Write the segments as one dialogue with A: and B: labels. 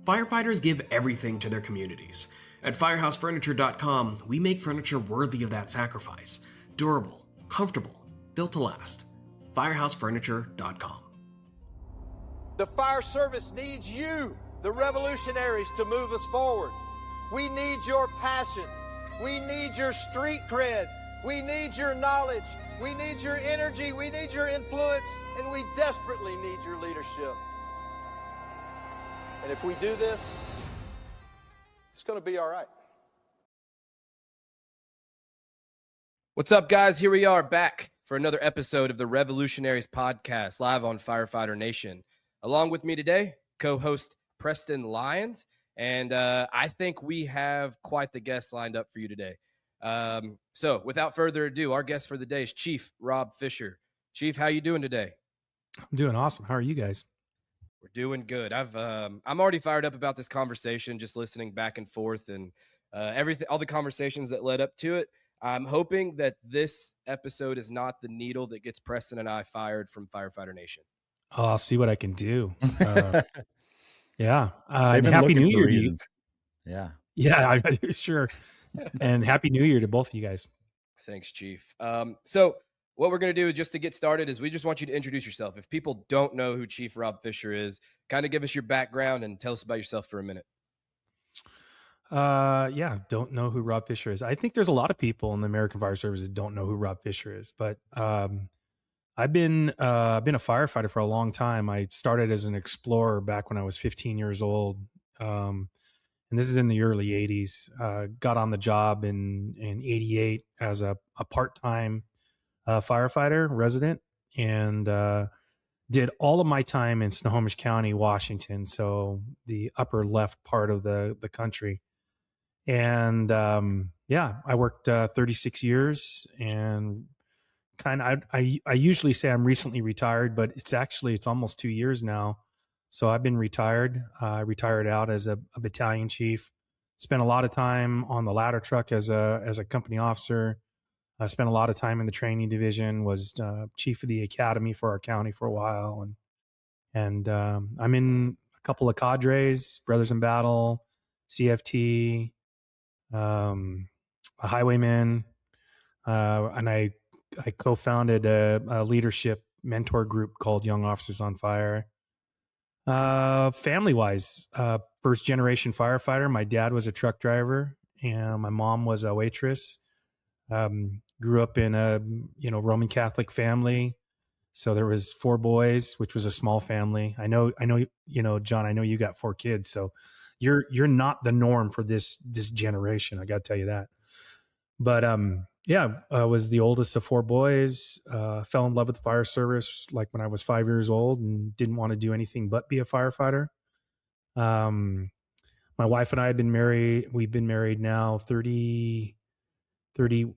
A: Firefighters give everything to their communities. At firehousefurniture.com, we make furniture worthy of that sacrifice. Durable, comfortable, built to last. firehousefurniture.com.
B: The fire service needs you, the revolutionaries, to move us forward. We need your passion. We need your street cred. We need your knowledge. We need your energy. We need your influence. And we desperately need your leadership. And if we do this, it's going to be all right.
C: What's up, guys? Here we are back for another episode of the Revolutionaries podcast, live on Firefighter Nation. Along with me today, co-host Preston Lyons, and I think we have quite the guest lined up for you today. So without further ado, our guest for the day is Chief Rob Fisher. Chief, how you doing today?
D: I'm doing awesome. How are you guys?
C: We're doing good. I'm already fired up about this conversation, just listening back and forth and everything, all the conversations that led up to it. I'm hoping that this episode is not the needle that gets Preston and I fired from Firefighter Nation.
D: Oh, I'll see what I can do. Yeah.
E: They've been
D: Happy
E: looking
D: New
E: for
D: Year.
E: reasons. Yeah.
D: Yeah, sure. And Happy New Year to both of you guys.
C: Thanks, Chief. So what we're going to do just to get started is we just want you to introduce yourself. If people don't know who Chief Rob Fisher is, kind of give us your background and tell us about yourself for a minute.
D: Yeah, don't know who Rob Fisher is. I think there's a lot of people in the American Fire Service that don't know who Rob Fisher is, but I've been a firefighter for a long time. I started as an explorer back when I was 15 years old. And this is in the early 80s. Got on the job in 88 as a part-time firefighter resident, and did all of my time in Snohomish County, Washington, so the upper left part of the country. And yeah, I worked 36 years, and I usually say I'm recently retired, but it's almost 2 years now. So I've been retired. I retired out as a battalion chief. Spent a lot of time on the ladder truck as a company officer. I spent a lot of time in the training division. Was chief of the academy for our county for a while, and I'm in a couple of cadres: Brothers in Battle, CFT, a highwayman, and I co-founded a leadership mentor group called Young Officers on Fire. Family-wise, first generation firefighter. My dad was a truck driver, and my mom was a waitress. Grew up in a Roman Catholic family, so there was 4 boys, which was a small family. I know, John. I know you got 4 kids, so you're not the norm for this generation. I got to tell you that. But yeah, I was the oldest of 4 boys. Fell in love with the fire service like when I was 5 years old, and didn't want to do anything but be a firefighter. My wife and I have been married. We've been married now 32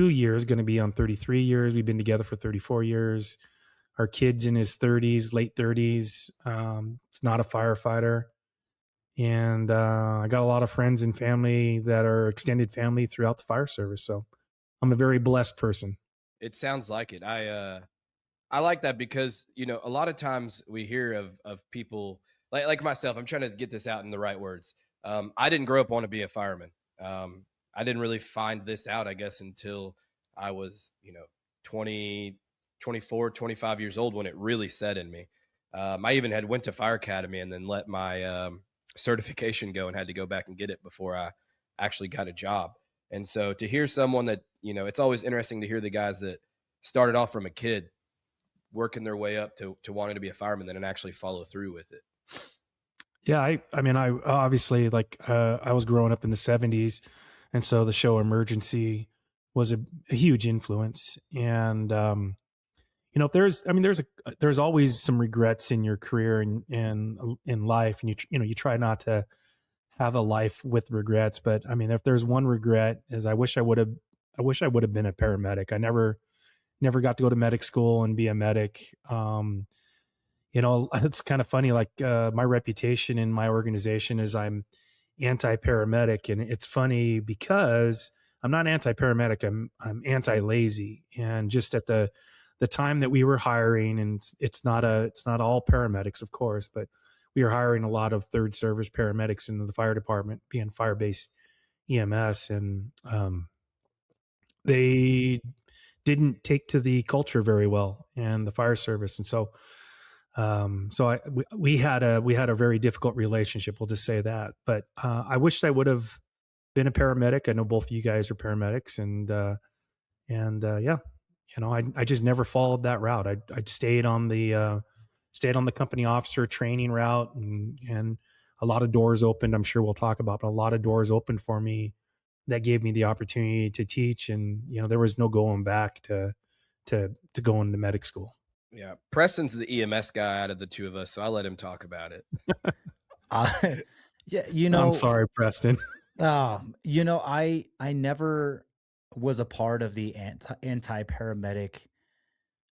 D: years, going to be on 33 years. We've been together for 34 years. Our kid's in his 30s, late 30s. It's not a firefighter. And I got a lot of friends and family that are extended family throughout the fire service. So I'm a very blessed person.
C: It sounds like it. I like that because, a lot of times we hear of people like myself. I'm trying to get this out in the right words. I didn't grow up wanting to be a fireman. I didn't really find this out, I guess, until I was, 20, 24, 25 years old when it really set in me. I even had went to fire academy and then let my certification go and had to go back and get it before I actually got a job. And so to hear someone that, it's always interesting to hear the guys that started off from a kid working their way up to wanting to be a fireman then and actually follow through with it.
D: Yeah. I mean, I obviously I was growing up in the 70s. And so the show Emergency was a huge influence. And, there's always some regrets in your career and in life. And you try not to have a life with regrets. But I mean, if there's one regret is I wish I would have been a paramedic. I never got to go to medic school and be a medic. It's kind of funny. Like my reputation in my organization is I'm anti-paramedic, and it's funny because I'm not anti-paramedic. I'm anti-lazy, and just at the time that we were hiring, and it's not all paramedics, of course, but we were hiring a lot of third service paramedics into the fire department, being fire based EMS, and they didn't take to the culture very well and the fire service, and so we had a very difficult relationship. We'll just say that. But I wished I would have been a paramedic. I know both of you guys are paramedics, and I just never followed that route. I'd stayed on the company officer training route, and a lot of doors opened. I'm sure we'll talk about, but a lot of doors opened for me that gave me the opportunity to teach, and there was no going back to go into medic school.
C: Yeah, Preston's the EMS guy out of the two of us, so I'll let him talk about it.
E: Uh, yeah,
D: I'm sorry, Preston.
E: I never was a part of the anti-paramedic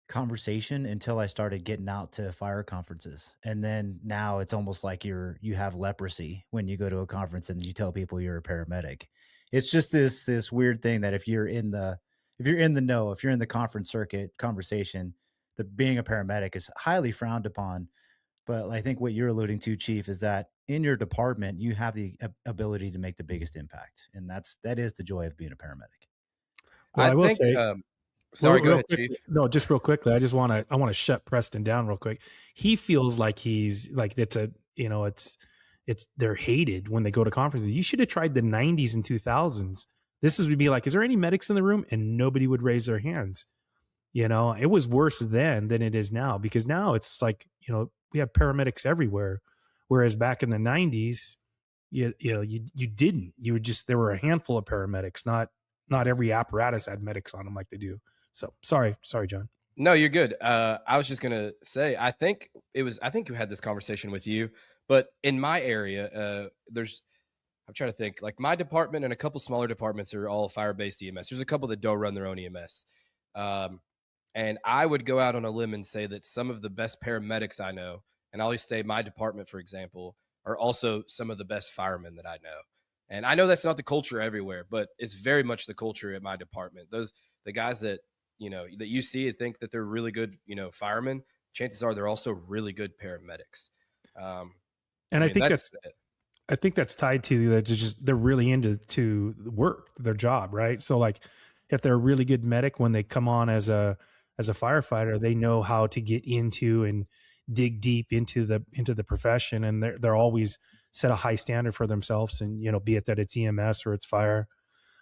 E: conversation until I started getting out to fire conferences. And then now it's almost like you have leprosy when you go to a conference and you tell people you're a paramedic. It's just this weird thing that if you're in the know, if you're in the conference circuit conversation, that being a paramedic is highly frowned upon. But I think what you're alluding to, Chief, is that in your department, you have the ability to make the biggest impact. And that is the joy of being a paramedic.
D: Well, I will
C: think,
D: say,
C: sorry, go ahead,
D: quickly,
C: Chief.
D: No, just real quickly. I want to shut Preston down real quick. He feels like he's like, it's they're hated when they go to conferences. You should have tried the 90s and 2000s. This would be like, is there any medics in the room? And nobody would raise their hands. It was worse then than it is now, because now it's like, we have paramedics everywhere. Whereas back in the 90s, you didn't. You would just, there were a handful of paramedics, not every apparatus had medics on them like they do. So sorry, John.
C: No, you're good. I was just gonna say, I think you had this conversation with you, but in my area, I'm trying to think, like my department and a couple smaller departments are all fire-based EMS. There's a couple that don't run their own EMS. And I would go out on a limb and say that some of the best paramedics I know, and I always say my department, for example, are also some of the best firemen that I know. And I know that's not the culture everywhere, but it's very much the culture at my department. The guys that, that you see and think that they're really good, firemen, chances are they're also really good paramedics.
D: And I think that's tied to that. They're really into work, their job, right? So like, if they're a really good medic, when they come on as a firefighter, they know how to get into and dig deep into the profession, and they're always set a high standard for themselves, and be it that it's EMS or it's fire,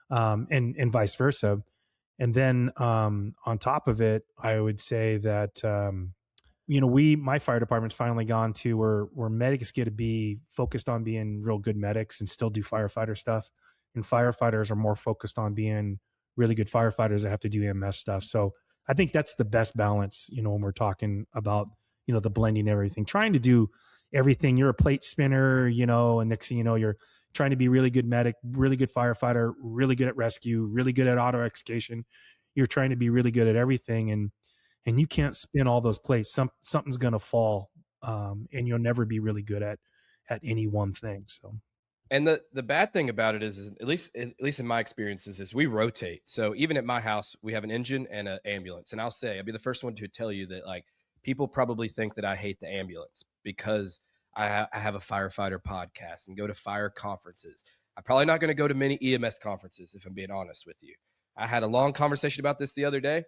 D: and vice versa. And then on top of it, I would say that my fire department's finally gone to where medics get to be focused on being real good medics and still do firefighter stuff, and firefighters are more focused on being really good firefighters that have to do EMS stuff. So I think that's the best balance, when we're talking about, the blending everything, trying to do everything. You're a plate spinner, and next thing you know, you're trying to be really good medic, really good firefighter, really good at rescue, really good at auto extrication. You're trying to be really good at everything. And you can't spin all those plates. Something's going to fall, and you'll never be really good at any one thing. So.
C: And the bad thing about it is at least in my experiences, is we rotate. So even at my house, we have an engine and an ambulance. And I'll be the first one to tell you that, like, people probably think that I hate the ambulance because I have a firefighter podcast and go to fire conferences. I'm probably not going to go to many EMS conferences, if I'm being honest with you. I had a long conversation about this the other day.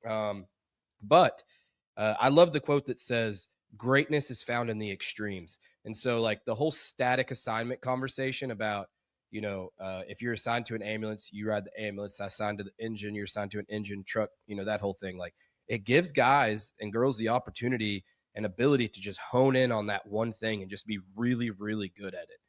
C: But I love the quote that says, greatness is found in the extremes. And so, like, the whole static assignment conversation about, if you're assigned to an ambulance, you ride the ambulance. Assigned to the engine, you're assigned to an engine truck, that whole thing. Like, it gives guys and girls the opportunity and ability to just hone in on that one thing and just be really, really good at it.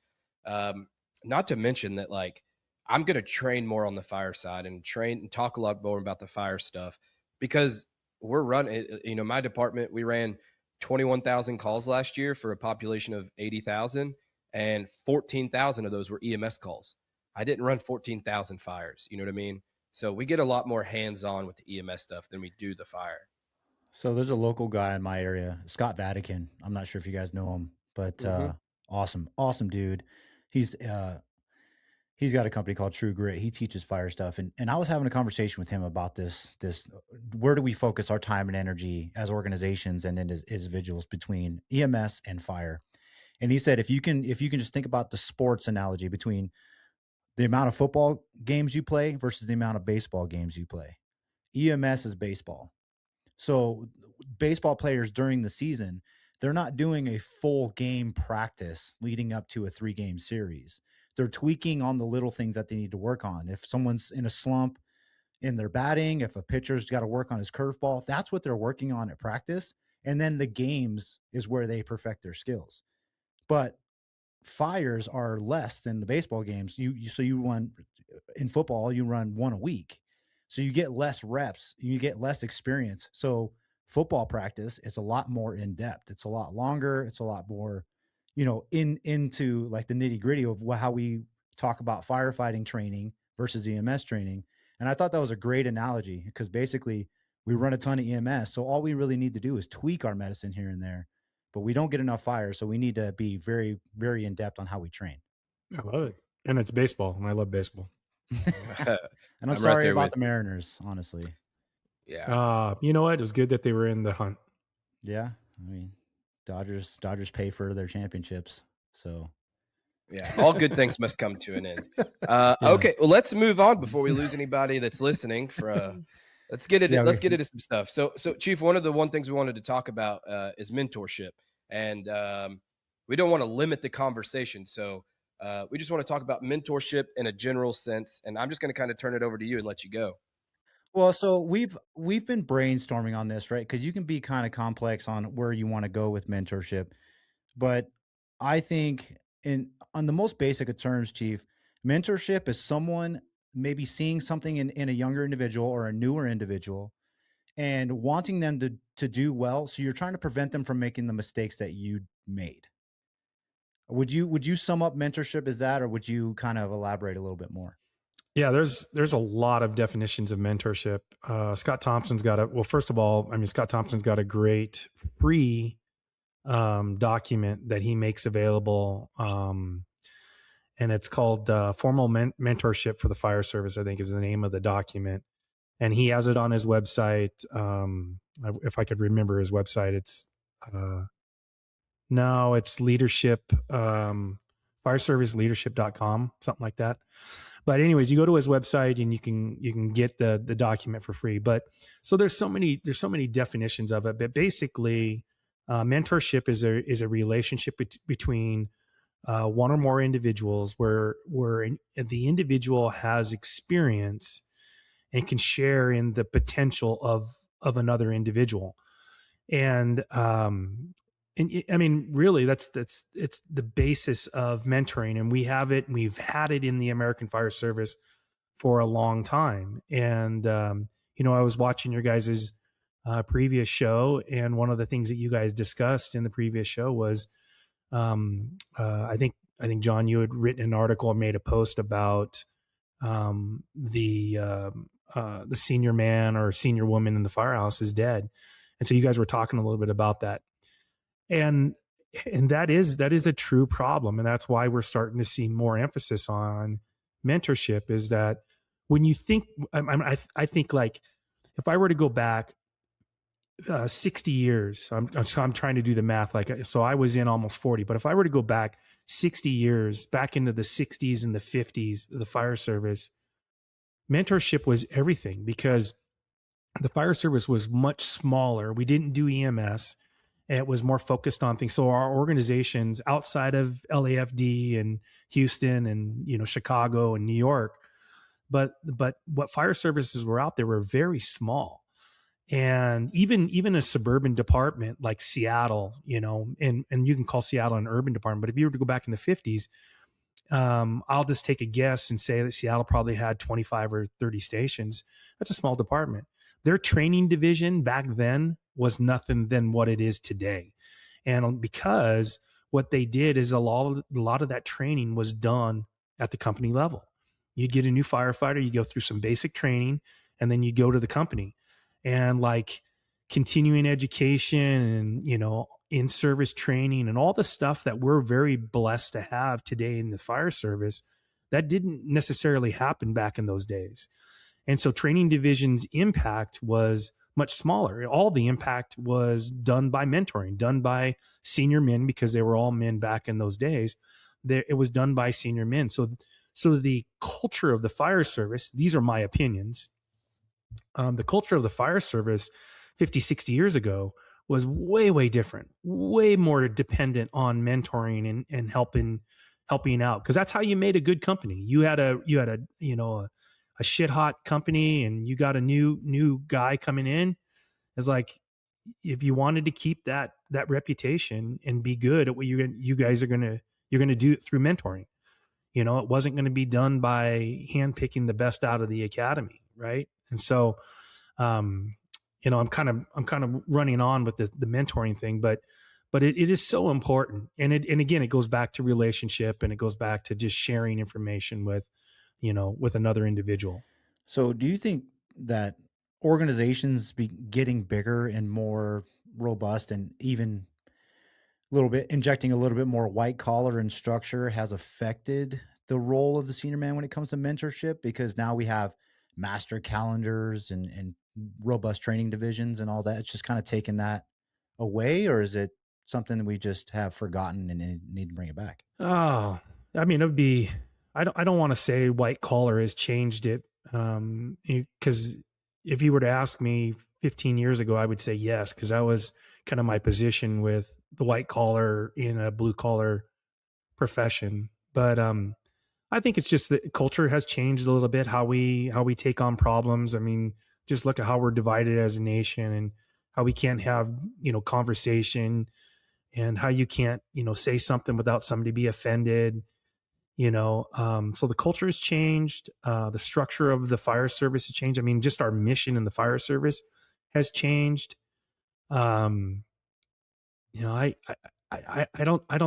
C: Not to mention that, like, I'm going to train more on the fire side and train and talk a lot more about the fire stuff, because we're running, my department, we ran 21,000 calls last year for a population of 80,000, and 14,000 of those were EMS calls. I didn't run 14,000 fires. You know what I mean? So we get a lot more hands-on with the EMS stuff than we do the fire.
E: So there's a local guy in my area, Scott Vatican. I'm not sure if you guys know him, but awesome dude. He's got a company called True Grit. He teaches fire stuff. And I was having a conversation with him about this, where do we focus our time and energy as organizations and as individuals between EMS and fire? And he said, if you can just think about the sports analogy between the amount of football games you play versus the amount of baseball games you play, EMS is baseball. So baseball players during the season, they're not doing a full game practice leading up to a 3-game series. They're tweaking on the little things that they need to work on. If someone's in a slump in their batting, if a pitcher's got to work on his curveball, that's what they're working on at practice. And then the games is where they perfect their skills. But fires are less than the baseball games. So you run in football, you run one a week. So you get less reps, you get less experience. So football practice is a lot more in depth. It's a lot longer. It's a lot more, into like the nitty gritty of how we talk about firefighting training versus EMS training. And I thought that was a great analogy because basically we run a ton of EMS. So all we really need to do is tweak our medicine here and there, but we don't get enough fire. So we need to be very, very in depth on how we train.
D: I love it. And it's baseball, and I love baseball.
E: And I'm
C: right
E: sorry
C: there
E: about
C: with
E: the Mariners, honestly.
C: Yeah.
D: You know what? It was good that they were in the hunt.
E: Yeah. I mean, Dodgers pay for their championships. So
C: Yeah, all good things must come to an end. Okay, well, let's move on before we lose anybody that's listening. Let's get into some stuff. So, Chief, one of the things we wanted to talk about is mentorship, and we don't want to limit the conversation. So, we just want to talk about mentorship in a general sense. And I'm just going to kind of turn it over to you and let you go.
E: Well, so we've been brainstorming on this, right? Because you can be kind of complex on where you want to go with mentorship, but I think on the most basic of terms, Chief, mentorship is someone maybe seeing something in a younger individual or a newer individual and wanting them to do well. So you're trying to prevent them from making the mistakes that you made. Would you sum up mentorship as that, or would you kind of elaborate a little bit more?
D: Yeah, there's a lot of definitions of mentorship. Scott Thompson's got Scott Thompson's got a great free document that he makes available. And it's called Formal Mentorship for the Fire Service, I think is the name of the document. And he has it on his website. If I could remember his website, it's leadership, fireserviceleadership.com, something like that. But anyways, you go to his website and you can get the document for free. But so there's so many definitions of it. But basically, mentorship is a relationship between one or more individuals where the individual has experience and can share in the potential of another individual. And I mean, really, it's the basis of mentoring, and we've had it in the American Fire Service for a long time. And I was watching your guys's previous show, and one of the things that you guys discussed in the previous show was, I think John, you had written an article and made a post about the senior man or senior woman in the firehouse is dead, and so you guys were talking a little bit about that. And that is a true problem. And that's why we're starting to see more emphasis on mentorship, is that when you think, I think like if I were to go back 60 years, I'm trying to do the math. So I was in almost 40, but if I were to go back 60 years, back into the 60s and the 50s, the fire service, mentorship was everything, because the fire service was much smaller. We didn't do EMS. It was more focused on things. So our organizations outside of LAFD and Houston and, Chicago and New York, but what fire services were out there were very small. And even a suburban department like Seattle, and you can call Seattle an urban department, but if you were to go back in the 50s, I'll just take a guess and say that Seattle probably had 25 or 30 stations. That's a small department. Their training division back then was nothing than what it is today. And because what they did is a lot of that training was done at the company level. You'd get a new firefighter, you go through some basic training, and then you go to the company. And like continuing education and, in-service training and all the stuff that we're very blessed to have today in the fire service, that didn't necessarily happen back in those days. And so training division's impact was much smaller. All the impact was done by mentoring, done by senior men, because they were all men back in those days. It was done by senior men. So the culture of the fire service, these are my opinions. The culture of the fire service 50, 60 years ago was way, way different, way more dependent on mentoring and helping out. Cause that's how you made a good company. You had a shit hot company, and you got a new guy coming in. It's like, if you wanted to keep that reputation and be good at what you're going to do it through mentoring. It wasn't going to be done by handpicking the best out of the academy. Right. And so, I'm kind of running on with the mentoring thing, but it is so important. And again, it goes back to relationship, and it goes back to just sharing information with another individual.
E: So do you think that organizations be getting bigger and more robust, and even injecting a little bit more white collar and structure, has affected the role of the senior man when it comes to mentorship? Because now we have master calendars and robust training divisions and all that. It's just kind of taken that away, or is it something that we just have forgotten and need to bring it back?
D: Oh, I mean, it would be, I don't want to say white collar has changed it. Because if you were to ask me 15 years ago, I would say yes, because that was kind of my position with the white collar in a blue collar profession. But I think it's just that culture has changed a little bit, how we take on problems. I mean, just look at how we're divided as a nation, and how we can't have, conversation, and how you can't, say something without somebody be offended. So the culture has changed. The structure of the fire service has changed. I mean, just our mission in the fire service has changed. I don't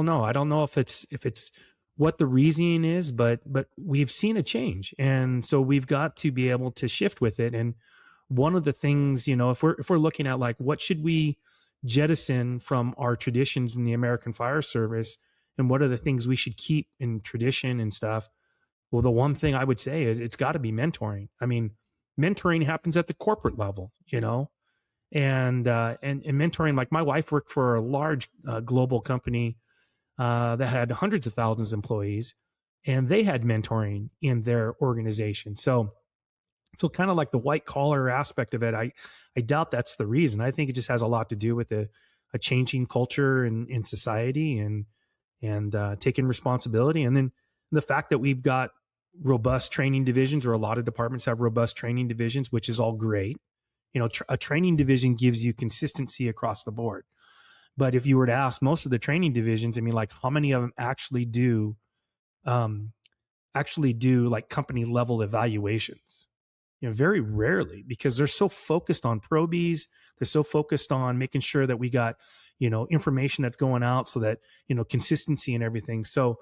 D: know. I don't know if it's what the reasoning is, but we've seen a change. And so we've got to be able to shift with it. And one of the things, if we're looking at like, what should we jettison from our traditions in the American Fire Service, and what are the things we should keep in tradition and stuff? Well, the one thing I would say is it's got to be mentoring. I mean, mentoring happens at the corporate level, and mentoring. Like, my wife worked for a large global company that had hundreds of thousands of employees, and they had mentoring in their organization. So kind of like the white collar aspect of it, I doubt that's the reason. I think it just has a lot to do with a changing culture in society, and taking responsibility. And then the fact that we've got robust training divisions, or a lot of departments have robust training divisions, which is all great. A training division gives you consistency across the board. But if you were to ask most of the training divisions, I mean, like, how many of them actually do like company level evaluations? Very rarely, because they're so focused on probies. They're so focused on making sure that we got, information that's going out, so that, consistency and everything. So,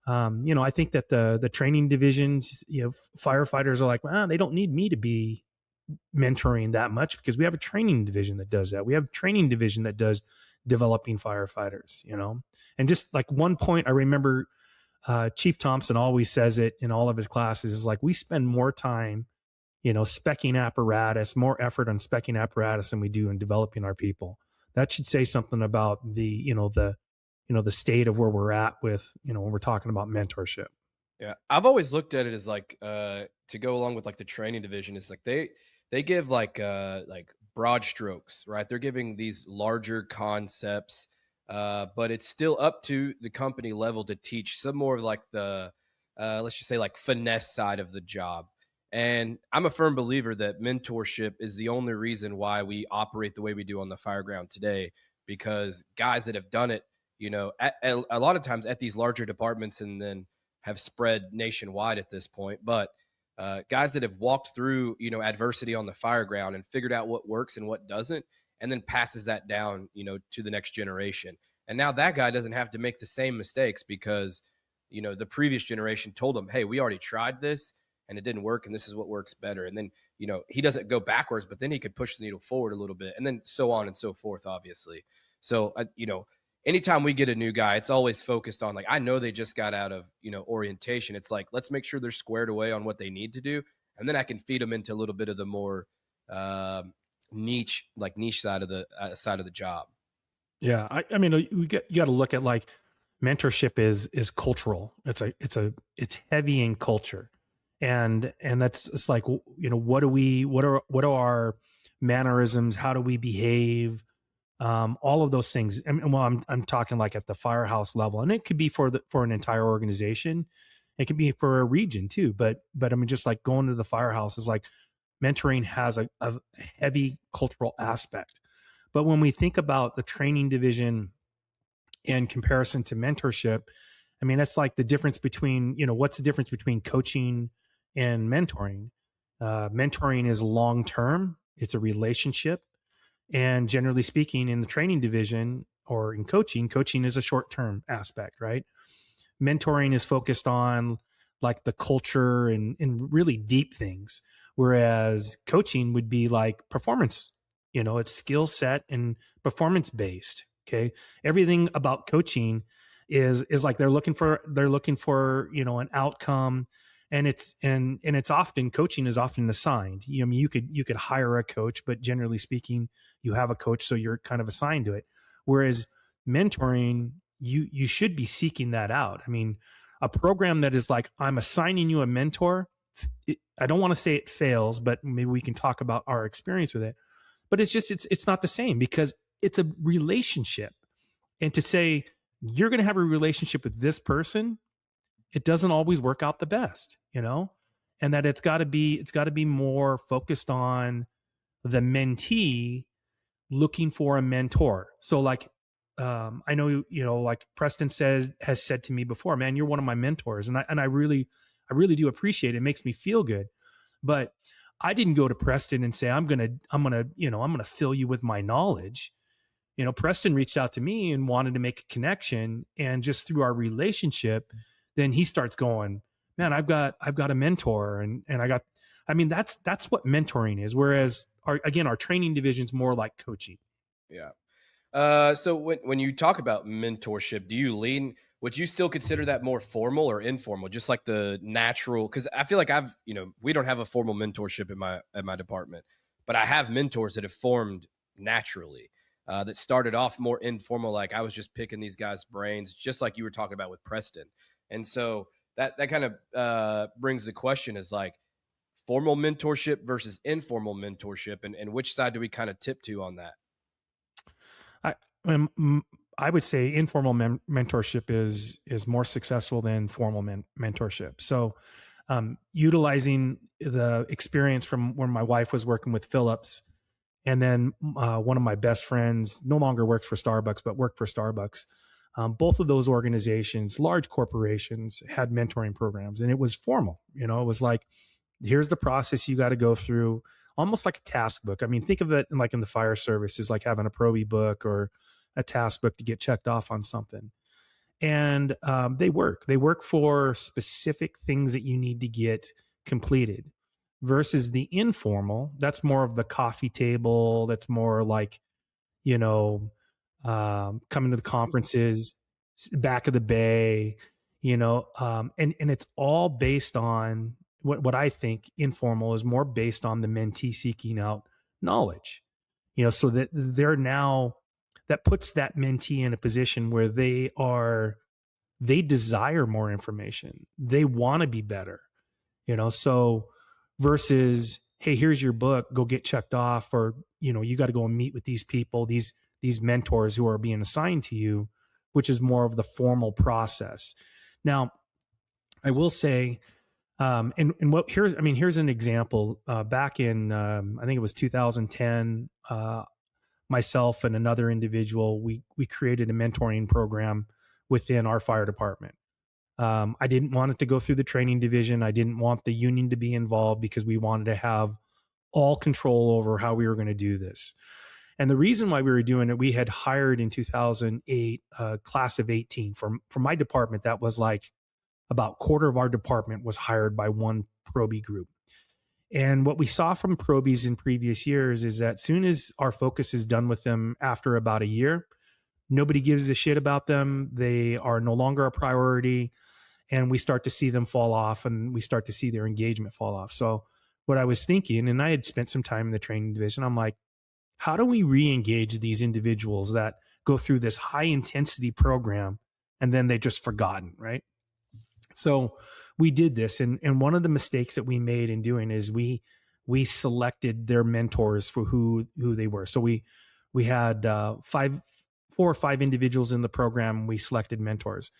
D: I think that the training divisions, firefighters are like, well, they don't need me to be mentoring that much, because we have a training division that does that. We have a training division that does developing firefighters, and just like one point, I remember Chief Thompson always says it in all of his classes, is like, we spend more time, speccing apparatus, more effort on speccing apparatus than we do in developing our people. That should say something about the state of where we're at with, when we're talking about mentorship.
C: Yeah, I've always looked at it as like to go along with like the training division, is like they give like broad strokes, right? They're giving these larger concepts, but it's still up to the company level to teach some more of like the let's just say like finesse side of the job. And I'm a firm believer that mentorship is the only reason why we operate the way we do on the fire ground today, because guys that have done it, at a lot of times at these larger departments, and then have spread nationwide at this point, but guys that have walked through, adversity on the fire ground and figured out what works and what doesn't, and then passes that down, to the next generation. And now that guy doesn't have to make the same mistakes, because, the previous generation told him, hey, we already tried this and it didn't work, and this is what works better. And then, he doesn't go backwards, but then he could push the needle forward a little bit, and then so on and so forth, obviously. So, anytime we get a new guy, it's always focused on like, I know they just got out of, orientation. It's like, let's make sure they're squared away on what they need to do. And then I can feed them into a little bit of the more, niche side of the job.
D: Yeah, I mean, you got to look at like mentorship is cultural. It's heavy in culture, and it's like, what are our mannerisms? How do we behave? All of those things. And well, I'm talking like at the firehouse level, and it could be for an entire organization. It could be for a region too. But I mean, just like going to the firehouse is like mentoring has a heavy cultural aspect. But when we think about the training division in comparison to mentorship, I mean, that's like the difference between, what's the difference between coaching and mentoring? Mentoring is long term, it's a relationship. And generally speaking, in the training division or in coaching is a short term aspect, right? Mentoring is focused on like the culture and really deep things, whereas coaching would be like performance. It's skill set and performance based. Okay, everything about coaching is like they're looking for an outcome, and it's often, coaching is often assigned. I mean, you could hire a coach, but generally speaking, you have a coach, so you're kind of assigned to it. Whereas mentoring, you should be seeking that out. I mean, a program that is like, I'm assigning you a mentor, I don't want to say it fails, but maybe we can talk about our experience with it. But it's not the same, because it's a relationship. And to say you're going to have a relationship with this person, it doesn't always work out the best, and that it's got to be more focused on the mentee looking for a mentor. So like, I know, like Preston has said to me before, man, you're one of my mentors. And I really do appreciate it. It makes me feel good. But I didn't go to Preston and say, I'm going to fill you with my knowledge. Preston reached out to me and wanted to make a connection, and just through our relationship, then he starts going, man, I've got a mentor, and that's what mentoring is. Whereas our training division is more like coaching.
C: Yeah. So when you talk about mentorship, would you still consider that more formal or informal? Just like the natural, because I feel like we don't have a formal mentorship at my department, but I have mentors that have formed naturally, that started off more informal. Like I was just picking these guys' brains, just like you were talking about with Preston. And so that kind of brings the question is like formal mentorship versus informal mentorship, and which side do we kind of tip to on that?
D: I would say informal mentorship is more successful than formal mentorship. So, utilizing the experience from when my wife was working with Phillips, and then one of my best friends no longer works for Starbucks, but worked for Starbucks. Both of those organizations, large corporations, had mentoring programs, and it was formal. It was like, here's the process you got to go through, almost like a task book. I mean, think of it like in the fire service is like having a Proby book or a task book to get checked off on something. And they work for specific things that you need to get completed, versus the informal. That's more of the coffee table. That's more like, coming to the conferences, back of the bay, and it's all based on what I think informal is more based on the mentee seeking out knowledge, so that that puts that mentee in a position where they desire more information. They want to be better, so versus, hey, here's your book, go get checked off, or, you got to go and meet with these people, these mentors who are being assigned to you, which is more of the formal process. Now, I will say, here's an example. Back in, I think it was 2010, myself and another individual, we created a mentoring program within our fire department. I didn't want it to go through the training division. I didn't want the union to be involved, because we wanted to have all control over how we were going to do this. And the reason why we were doing it, we had hired in 2008 a class of 18. For my department, that was like about a quarter of our department was hired by one Proby group. And what we saw from Probies in previous years is that soon as our focus is done with them after about a year, nobody gives a shit about them. They are no longer a priority. And we start to see them fall off, and we start to see their engagement fall off. So what I was thinking, and I had spent some time in the training division, I'm like, how do we re-engage these individuals that go through this high intensity program and then they just forgotten, right? So we did this, and one of the mistakes that we made in doing is we selected their mentors for who they were. So we had 4 or 5 individuals in the program. We selected mentors.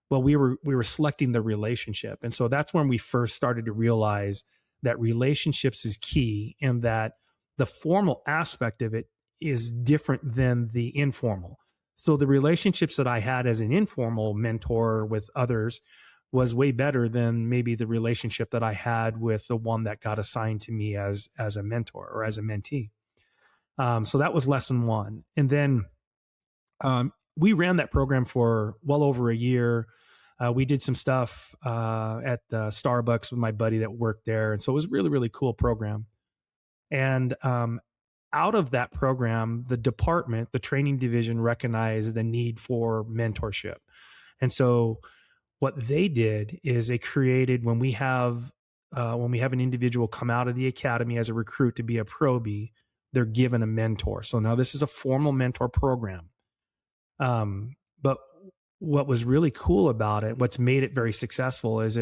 D: Well, we were selecting the relationship, and so that's when we first started to realize that relationships is key, and that the formal aspect of it is different than the informal. So the relationships that I had as an informal mentor with others was way better than maybe the relationship that I had with the one that got assigned to me as a mentor or as a mentee. So that was lesson 1. And then we ran that program for well over a year. We did some stuff at the Starbucks with my buddy that worked there. And so it was a really, really cool program. And out of that program, the department, the training division, recognized the need for mentorship. And so what they did is they created, when we have an individual come out of the academy as a recruit to be a probie, they're given a mentor. So now this is a formal mentor program. But what was really cool about it, what's made it very successful, is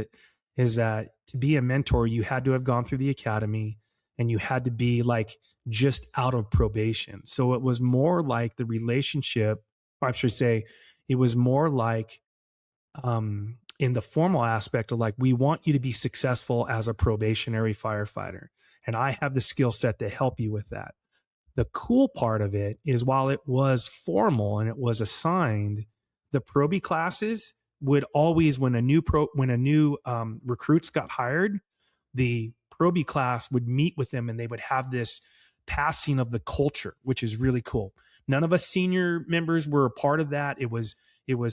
D: that to be a mentor, you had to have gone through the academy and you had to be like just out of probation. So it was more like the relationship, or I should say, it was more like in the formal aspect of like, we want you to be successful as a probationary firefighter. And I have the skill set to help you with that. The cool part of it is, while it was formal and it was assigned, the probie classes would always, when a new recruits got hired, the probie class would meet with them and they would have this passing of the culture, which is really cool. None of us senior members were a part of that. It was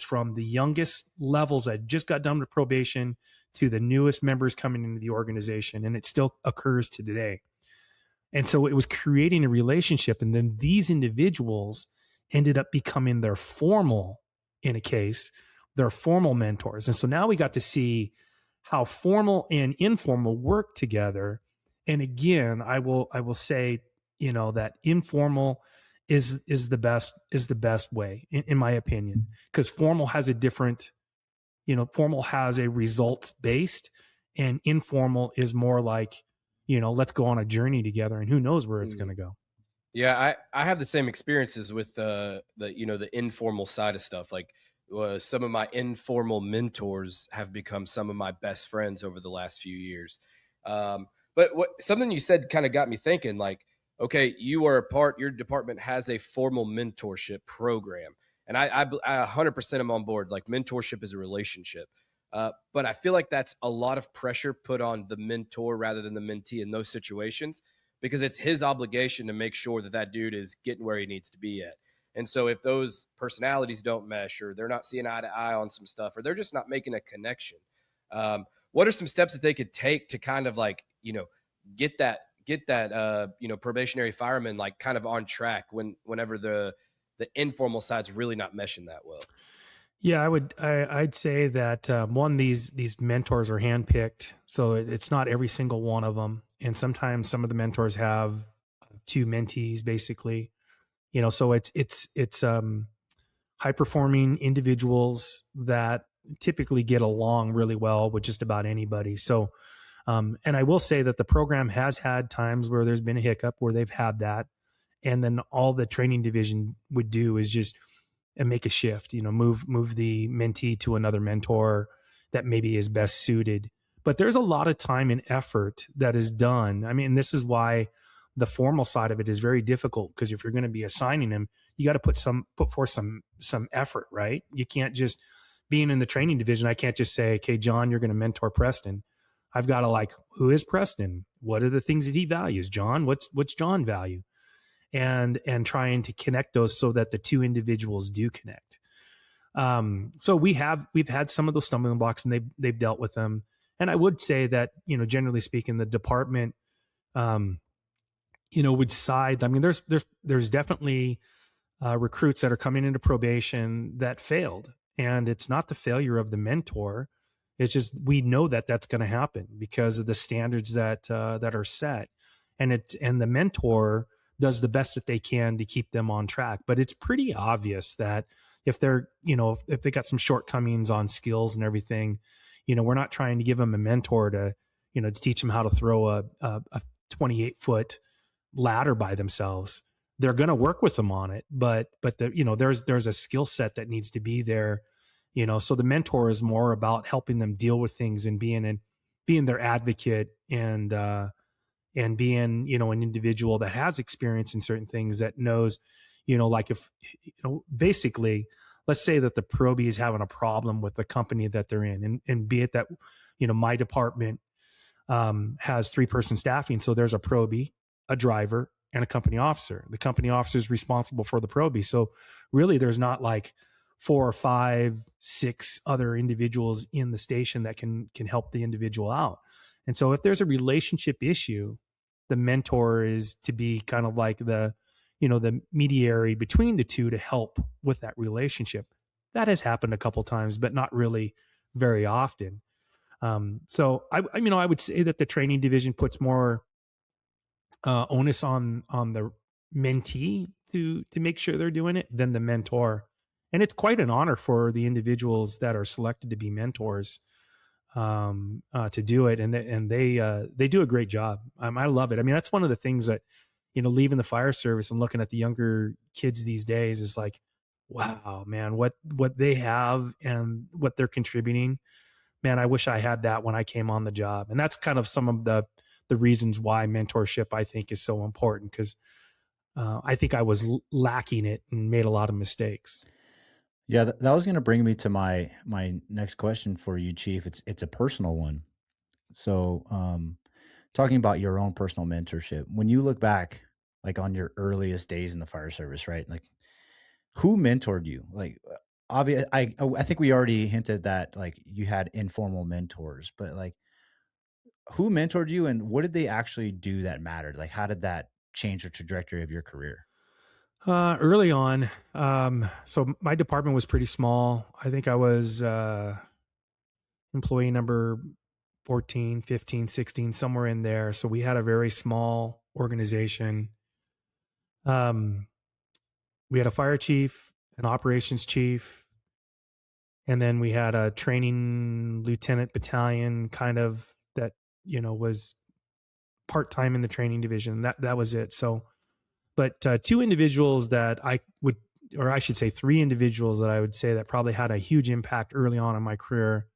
D: from the youngest levels that just got done with probation to the newest members coming into the organization. And it still occurs to today. And so it was creating a relationship. And then these individuals ended up becoming their formal mentors. And so now we got to see how formal and informal work together. And again, I will say, that informal is the best way, in my opinion, because formal has a different, formal has a results based, and informal is more like, let's go on a journey together, and who knows where it's going to go.
C: Yeah, I have the same experiences with the informal side of stuff. Like some of my informal mentors have become some of my best friends over the last few years. But something you said kind of got me thinking, like, okay, your department has a formal mentorship program. And I 100% am on board. Like, mentorship is a relationship. But I feel like that's a lot of pressure put on the mentor rather than the mentee in those situations, because it's his obligation to make sure that dude is getting where he needs to be at. And so if those personalities don't mesh, or they're not seeing eye to eye on some stuff, or they're just not making a connection, what are some steps that they could take to kind of like, get that probationary fireman like kind of on track whenever the informal side's really not meshing that well?
D: Yeah, I'd say that one, these mentors are handpicked, so it's not every single one of them, and sometimes some of the mentors have 2 mentees, basically. So it's high performing individuals that typically get along really well with just about anybody. So, and I will say that the program has had times where there's been a hiccup where they've had that, and then all the training division would do is just make a shift, move the mentee to another mentor that maybe is best suited. But there's a lot of time and effort that is done. I mean, this is why the formal side of it is very difficult, because if you're going to be assigning them, you got to put forth some effort, right? You can't just, being in the training division, I can't just say, okay, John, you're going to mentor Preston. I've got to like, who is Preston? What are the things that he values? John, what's John value? And trying to connect those so that the 2 individuals do connect. So we've had some of those stumbling blocks, and they've dealt with them. And I would say that, generally speaking, the department, would side. I mean, there's definitely recruits that are coming into probation that failed, and it's not the failure of the mentor. It's just, we know that that's going to happen because of the standards that are set, and the mentor does the best that they can to keep them on track. But it's pretty obvious that if they're, if they got some shortcomings on skills and everything, we're not trying to give them a mentor to, to teach them how to throw a 28-foot ladder by themselves. They're going to work with them on it, but there's a skill set that needs to be there, so the mentor is more about helping them deal with things and being their advocate and being, an individual that has experience in certain things, that knows, like if, basically, let's say that the probie is having a problem with the company that they're in, and be it that, my department has 3-person staffing. So there's a probie, a driver, and a company officer. The company officer is responsible for the probie. So really there's not like 4 or 5, 6 other individuals in the station that can help the individual out. And so if there's a relationship issue, the mentor is to be kind of like the mediator between the two to help with that relationship. That has happened a couple times, but not really very often. So I would say that the training division puts more onus on the mentee to make sure they're doing it than the mentor. And it's quite an honor for the individuals that are selected to be mentors to do it. And they do a great job. I love it. I mean, that's one of the things that, leaving the fire service and looking at the younger kids these days is like, wow, man, what they have and what they're contributing. Man, I wish I had that when I came on the job. And that's kind of some of the reasons why mentorship, I think, is so important, because I think I was lacking it and made a lot of mistakes.
E: Yeah, that was going to bring me to my next question for you, Chief. It's a personal one. So, talking about your own personal mentorship, when you look back, like on your earliest days in the fire service, right? Like, who mentored you? Like, obvious. I think we already hinted that like you had informal mentors, but like, who mentored you, and what did they actually do that mattered? Like, how did that change the trajectory of your career?
D: Early on, so my department was pretty small. I think I was employee number 14, 15, 16, somewhere in there. So we had a very small organization. We had a fire chief, an operations chief, and then we had a training lieutenant battalion kind of that, was part-time in the training division. That was it. So, but 2 individuals that I would, or I should say 3 individuals that I would say that probably had a huge impact early on in my career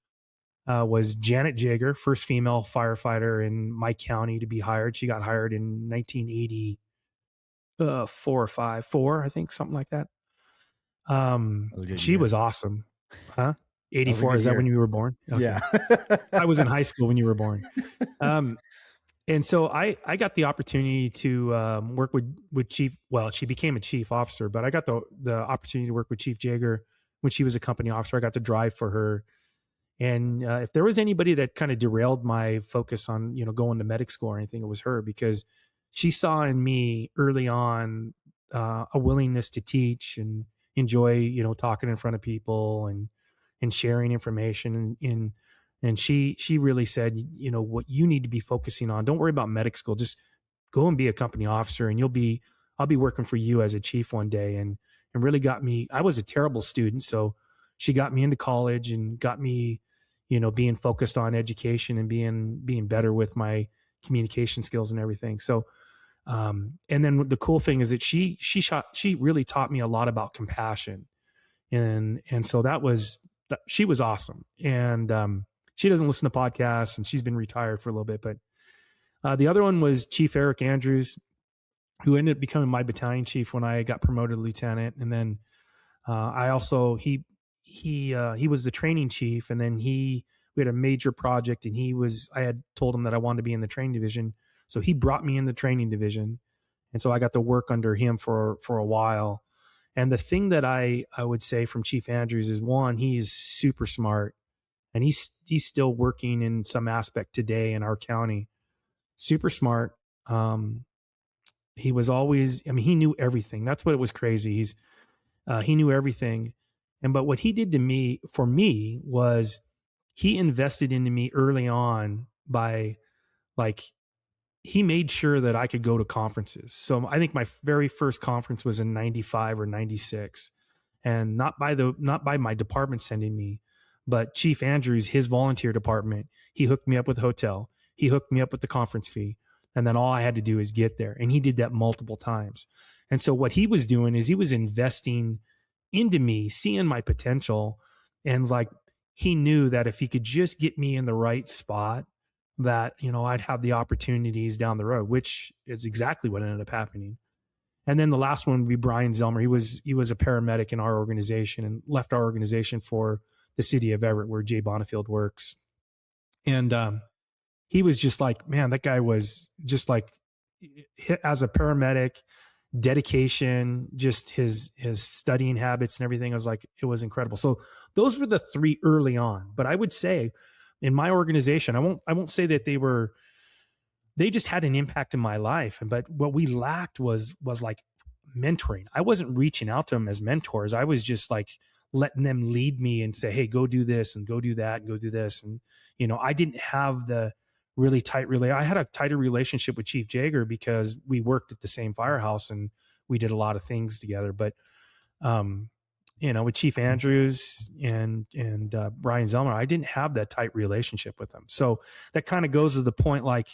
D: was Janet Jager, first female firefighter in my county to be hired. She got hired in 1984 or 4, I think, something like that. She was awesome. Huh? 84. Is that when you were born? Okay.
E: Yeah.
D: I was in high school when you were born. And so I got the opportunity to work with Chief. Well, she became a chief officer, but I got the opportunity to work with Chief Jager when she was a company officer. I got to drive for her. And if there was anybody that kind of derailed my focus on, going to medic school or anything, it was her, because she saw in me early on a willingness to teach and enjoy, talking in front of people and sharing information. And she really said, what you need to be focusing on, don't worry about medic school, just go and be a company officer, and I'll be working for you as a chief one day. And really got me, I was a terrible student. So she got me into college and got me, being focused on education and being better with my communication skills and everything. So, and then the cool thing is that she really taught me a lot about compassion. And so she was awesome. And, she doesn't listen to podcasts, and she's been retired for a little bit, but, the other one was Chief Eric Andrews, who ended up becoming my battalion chief when I got promoted to lieutenant. And then, I also, he was the training chief, and then we had a major project, and I had told him that I wanted to be in the training division. So he brought me in the training division. And so I got to work under him for a while. And the thing that I would say from Chief Andrews is, one, he is super smart, and he's still working in some aspect today in our county. Super smart. He was always, he knew everything. That's what was crazy. He knew everything. But what he did for me was he invested into me early on by, like, he made sure that I could go to conferences. So I think my very first conference was in 95 or 96, and not by my department sending me, but Chief Andrews, his volunteer department, he hooked me up with a hotel. He hooked me up with the conference fee. And then all I had to do is get there. And he did that multiple times. And so what he was doing is he was investing into me, seeing my potential. And like, he knew that if he could just get me in the right spot, that, I'd have the opportunities down the road, which is exactly what ended up happening. And then the last one would be Brian Zelmer. He was a paramedic in our organization and left our organization for the city of Everett, where Jay Bonifield works. And he was just like, man, that guy was just like, as a paramedic, dedication, just his studying habits and everything. I was like, it was incredible. So those were the three early on. But I would say in my organization, I won't say that they just had an impact in my life. But what we lacked was like mentoring. I wasn't reaching out to them as mentors. I was just like letting them lead me and say, hey, go do this and go do that and go do this. And, I didn't have the really tight I had a tighter relationship with Chief Jaeger because we worked at the same firehouse and we did a lot of things together. But, with Chief Andrews and Brian Zelmer, I didn't have that tight relationship with them. So that kind of goes to the point, like,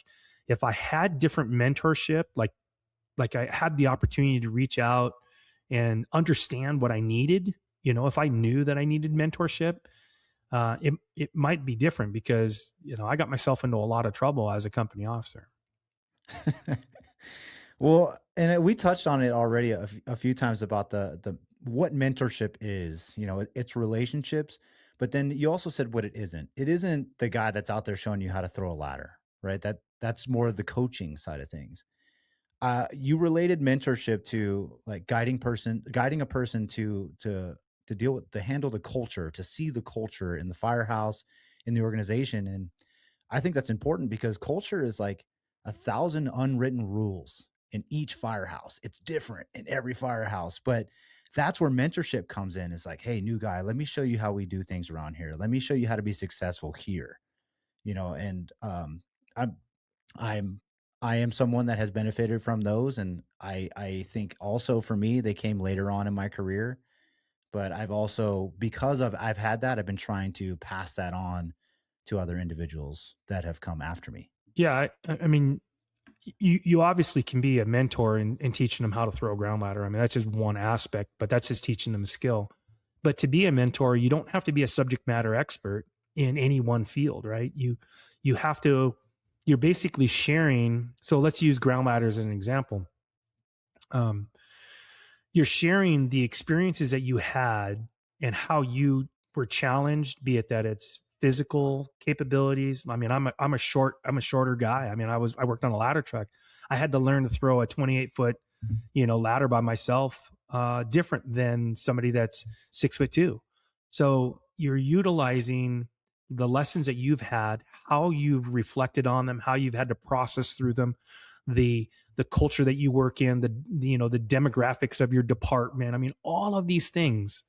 D: if I had different mentorship, like I had the opportunity to reach out and understand what I needed, if I knew that I needed mentorship, it might be different because, I got myself into a lot of trouble as a company officer.
E: Well, and we touched on it already a few times about the what mentorship is, it's relationships, but then you also said what it isn't. It isn't the guy that's out there showing you how to throw a ladder, right? That's more of the coaching side of things. You related mentorship to like guiding a person to deal with, to handle the culture, to see the culture in the firehouse, in the organization. And I think that's important because culture is like 1,000 unwritten rules in each firehouse. It's different in every firehouse, but that's where mentorship comes in. It's like, hey, new guy, let me show you how we do things around here. Let me show you how to be successful here. And I am someone that has benefited from those. And I think also for me, they came later on in my career, but I've also, I've had that, I've been trying to pass that on to other individuals that have come after me.
D: Yeah. I mean, you obviously can be a mentor in teaching them how to throw a ground ladder. I mean, that's just one aspect, but that's just teaching them a skill. But to be a mentor, you don't have to be a subject matter expert in any one field, right? You have to, you're basically sharing. So let's use ground ladders as an example. You're sharing the experiences that you had and how you were challenged, be it that it's physical capabilities. I mean, I'm a shorter guy. I mean, I worked on a ladder truck. I had to learn to throw a 28-foot, ladder by myself, different than somebody that's 6'2". So you're utilizing the lessons that you've had, how you've reflected on them, how you've had to process through them, the culture that you work in, the demographics of your department. I mean, all of these things.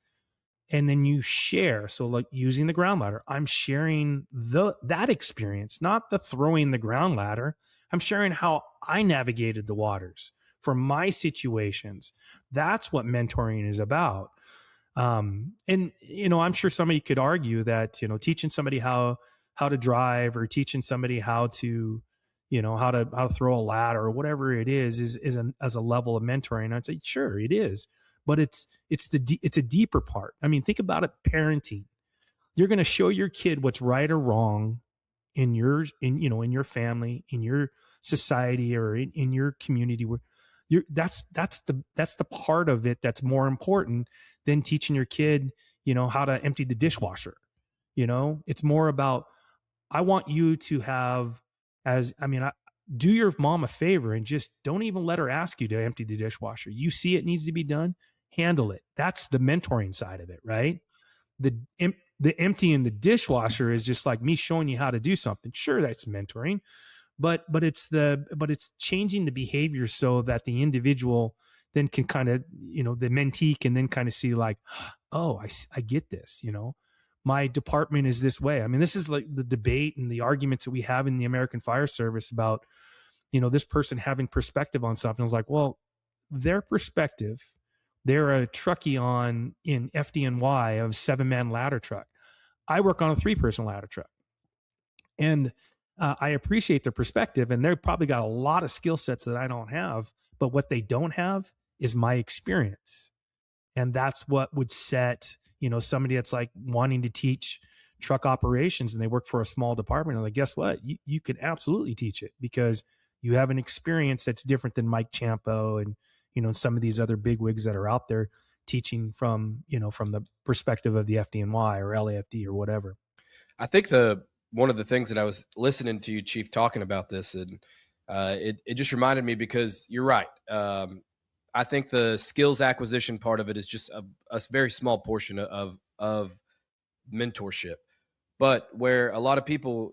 D: And then you share. So like using the ground ladder, I'm sharing that experience, not the throwing the ground ladder. I'm sharing how I navigated the waters for my situations. That's what mentoring is about. And, I'm sure somebody could argue that, teaching somebody how to drive or teaching somebody how to, how to throw a ladder or whatever it is as a level of mentoring. I'd say, sure, it is. But it's a deeper part. I mean, think about it, parenting. You're going to show your kid what's right or wrong in your family, in your society, or in your community. Where that's the part of it that's more important than teaching your kid, how to empty the dishwasher. It's more about, I want you to have, do your mom a favor and just don't even let her ask you to empty the dishwasher. You see it needs to be done, handle it. That's the mentoring side of it, right? The emptying the dishwasher is just like me showing you how to do something. Sure, that's mentoring, but it's changing the behavior so that the individual then can kind of, the mentee can then kind of see like, oh, I get this, my department is this way. I mean, this is like the debate and the arguments that we have in the American Fire Service about, this person having perspective on something. I was like, well, their perspective, they're a truckie on in FDNY of 7-man ladder truck. I work on a 3-person ladder truck. And I appreciate their perspective, and they've probably got a lot of skill sets that I don't have, but what they don't have is my experience. And that's what would set, somebody that's like wanting to teach truck operations and they work for a small department. And like, guess what? You can absolutely teach it because you have an experience that's different than Mike Champo and, some of these other bigwigs that are out there teaching from the perspective of the FDNY or LAFD or whatever.
C: I think one of the things that I was listening to you, Chief, talking about this, and it just reminded me because you're right. I think the skills acquisition part of it is just a very small portion of mentorship. But where a lot of people,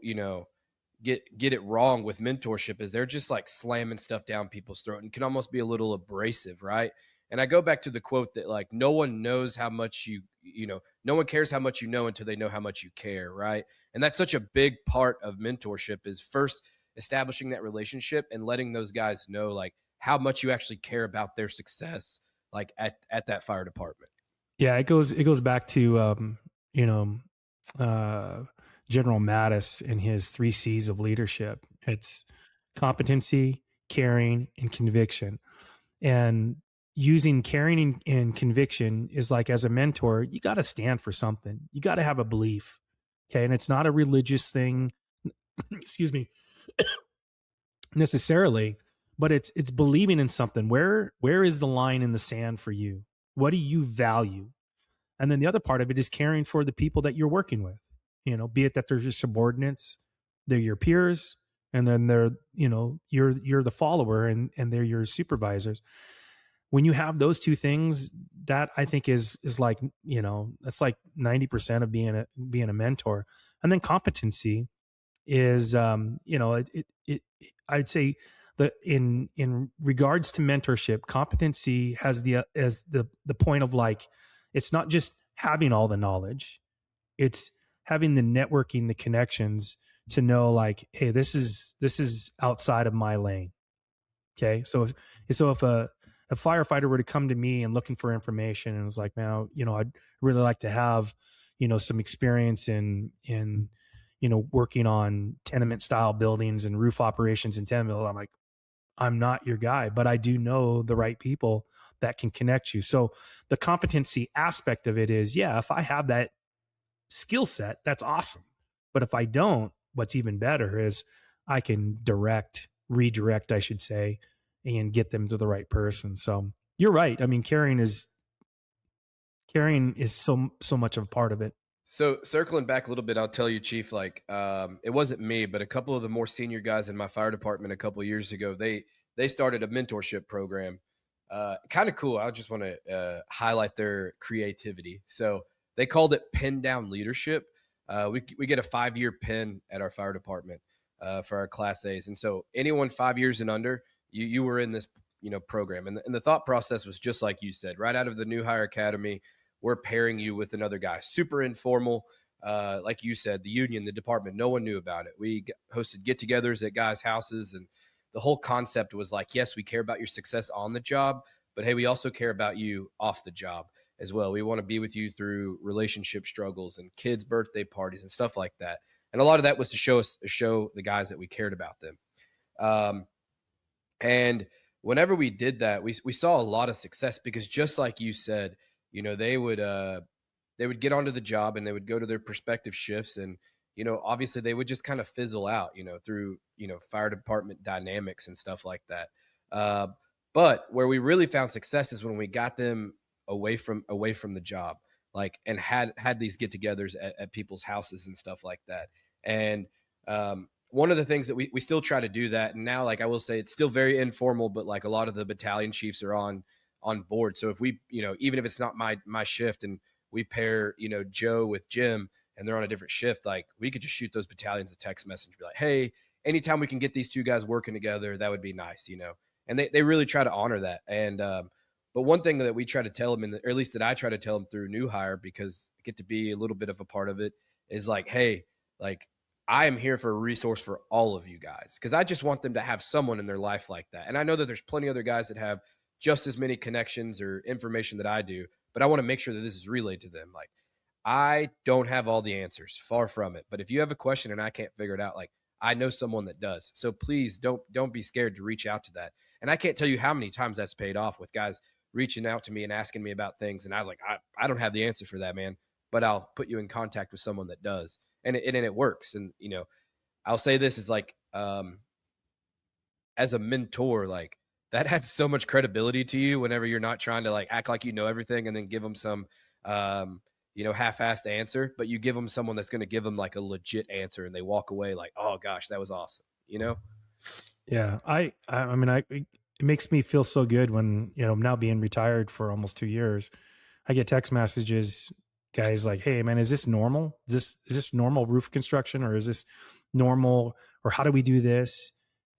C: get it wrong with mentorship is they're just like slamming stuff down people's throat and can almost be a little abrasive, right? And I go back to the quote that like no one knows how much no one cares how much you know until they know how much you care, right? And that's such a big part of mentorship is first establishing that relationship and letting those guys know like how much you actually care about their success, like at that fire department.
D: Yeah, it goes back to General Mattis and his 3 C's of leadership. It's competency, caring, and conviction. And using caring and conviction is like, as a mentor, you got to stand for something. You got to have a belief. Okay. And it's not a religious thing, excuse me, necessarily, but it's believing in something. Where is the line in the sand for you? What do you value? And then the other part of it is caring for the people that you're working with, be it that they're your subordinates, they're your peers, and then they're, you're the follower and they're your supervisors. When you have those two things, that I think is like, that's like 90% of being a mentor. And then competency is, I'd say that in regards to mentorship, competency has the point of like, it's not just having all the knowledge, it's having the networking, the connections to know like, hey, this is outside of my lane. Okay. So if a firefighter were to come to me and looking for information and was like, man, I'd really like to have, some experience in working on tenement style buildings and roof operations in tenement. I'm like, I'm not your guy, but I do know the right people that can connect you. So the competency aspect of it is, yeah, if I have that skill set, that's awesome. But if I don't, what's even better is I can redirect, I should say, and get them to the right person. So you're right. I mean, caring is so much of a part of it.
C: So circling back a little bit, I'll tell you, Chief, like it wasn't me, but a couple of the more senior guys in my fire department a couple of years ago, they started a mentorship program. Kind of cool. I just want to highlight their creativity. So they called it Pin Down Leadership. We get a 5-year pin at our fire department for our Class A's. And so anyone 5 years and under, you were in this program. And the thought process was just like you said, right out of the New Hire Academy, we're pairing you with another guy, super informal. Like you said, the union, the department, no one knew about it. We hosted get-togethers at guys' houses, and the whole concept was like, yes, we care about your success on the job, but hey, we also care about you off the job as well. We want to be with you through relationship struggles and kids' birthday parties and stuff like that. And a lot of that was to show the guys that we cared about them. And whenever we did that, we saw a lot of success because just like you said, they would get onto the job and they would go to their prospective shifts, and obviously they would just kind of fizzle out, through fire department dynamics and stuff like that. But where we really found success is when we got them away from the job, like, and had these get-togethers at people's houses and stuff like that. And one of the things that we still try to do that, and now, like, I will say it's still very informal, but like a lot of the battalion chiefs are on board. So if we, even if it's not my shift and we pair, Joe with Jim and they're on a different shift, like we could just shoot those battalions a text message, be like, hey, anytime we can get these two guys working together, that would be nice, and they really try to honor that. And, but one thing that we try to tell them, or at least that I try to tell them through New Hire, because I get to be a little bit of a part of it, is like, hey, like, I am here for a resource for all of you guys because I just want them to have someone in their life like that. And I know that there's plenty of other guys that have just as many connections or information that I do, but I want to make sure that this is relayed to them. Like, I don't have all the answers, far from it. But if you have a question and I can't figure it out, like, I know someone that does. So please don't be scared to reach out to that. And I can't tell you how many times that's paid off with guys reaching out to me and asking me about things. And I don't have the answer for that, man, but I'll put you in contact with someone that does. And it works. And, you know, I'll say this is like, as a mentor, like that adds so much credibility to you whenever you're not trying to like act like you know everything and then give them some, you know, half-assed answer, but you give them someone that's going to give them like a legit answer and they walk away like, oh gosh, that was awesome. You know?
D: Yeah. I mean, it makes me feel so good when, you know, now being retired for almost 2 years, I get text messages, guys like, hey man, is this normal? Is this normal roof construction, or is this normal, or how do we do this?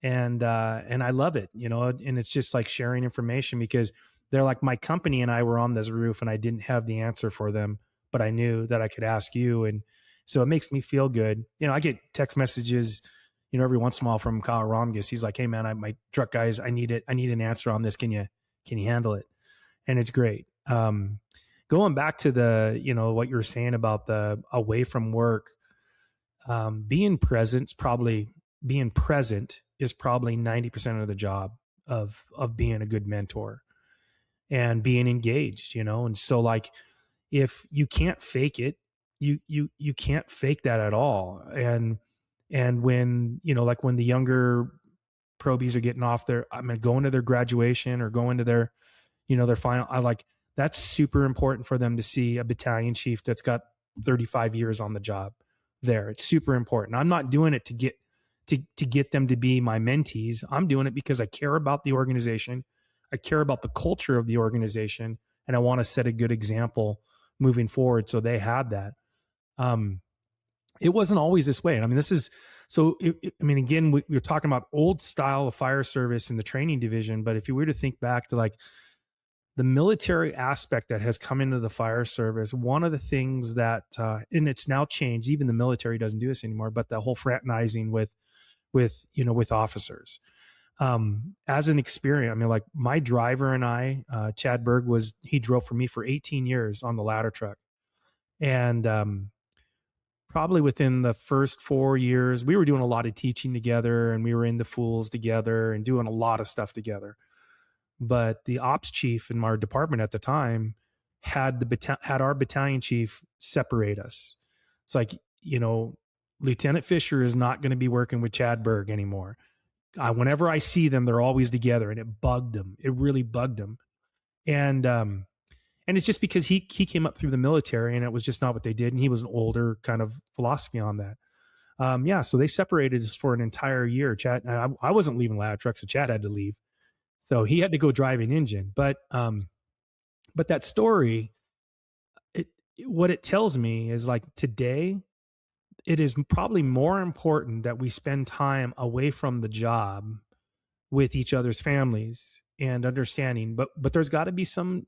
D: And I love it, you know, and it's just like sharing information, because they're like, my company and I were on this roof and I didn't have the answer for them, but I knew that I could ask you. And so it makes me feel good. You know, I get text messages, you know, every once in a while from Kyle Romgus. He's like, hey man, my truck guys, I need an answer on this. Can you handle it? And it's great. Going back to the, you know, what you were saying about the away from work, being present is probably 90% of the job of being a good mentor and being engaged, you know? And so like, if you can't fake it, you can't fake that at all. And when, you know, like when the younger probies are getting off their, I mean, going to their graduation or going to their, you know, their final, that's super important for them to see a battalion chief that's got 35 years on the job there. It's super important. I'm not doing it to get them to be my mentees. I'm doing it because I care about the organization. I care about the culture of the organization, and I want to set a good example moving forward. So they had that. It wasn't always this way. And I mean, again, we were talking about old style of fire service in the training division, but if you were to think back to like the military aspect that has come into the fire service, one of the things that, and it's now changed, even the military doesn't do this anymore, but the whole fraternizing with officers. As an experience, I mean, like my driver and I, Chad Berg he drove for me for 18 years on the ladder truck. And, probably within the first 4 years, we were doing a lot of teaching together, and we were in the fools together and doing a lot of stuff together. But the ops chief in our department at the time had our battalion chief separate us. It's like, you know, Lieutenant Fisher is not going to be working with Chad Berg anymore. Whenever I see them, they're always together, and it bugged him. It really bugged him. And it's just because he came up through the military, and it was just not what they did. And he was an older kind of philosophy on that. So they separated us for an entire year. Chad, I wasn't leaving ladder truck, so Chad had to leave. So he had to go drive an engine. But that story, what it tells me is like today, it is probably more important that we spend time away from the job with each other's families and understanding. But there's got to be some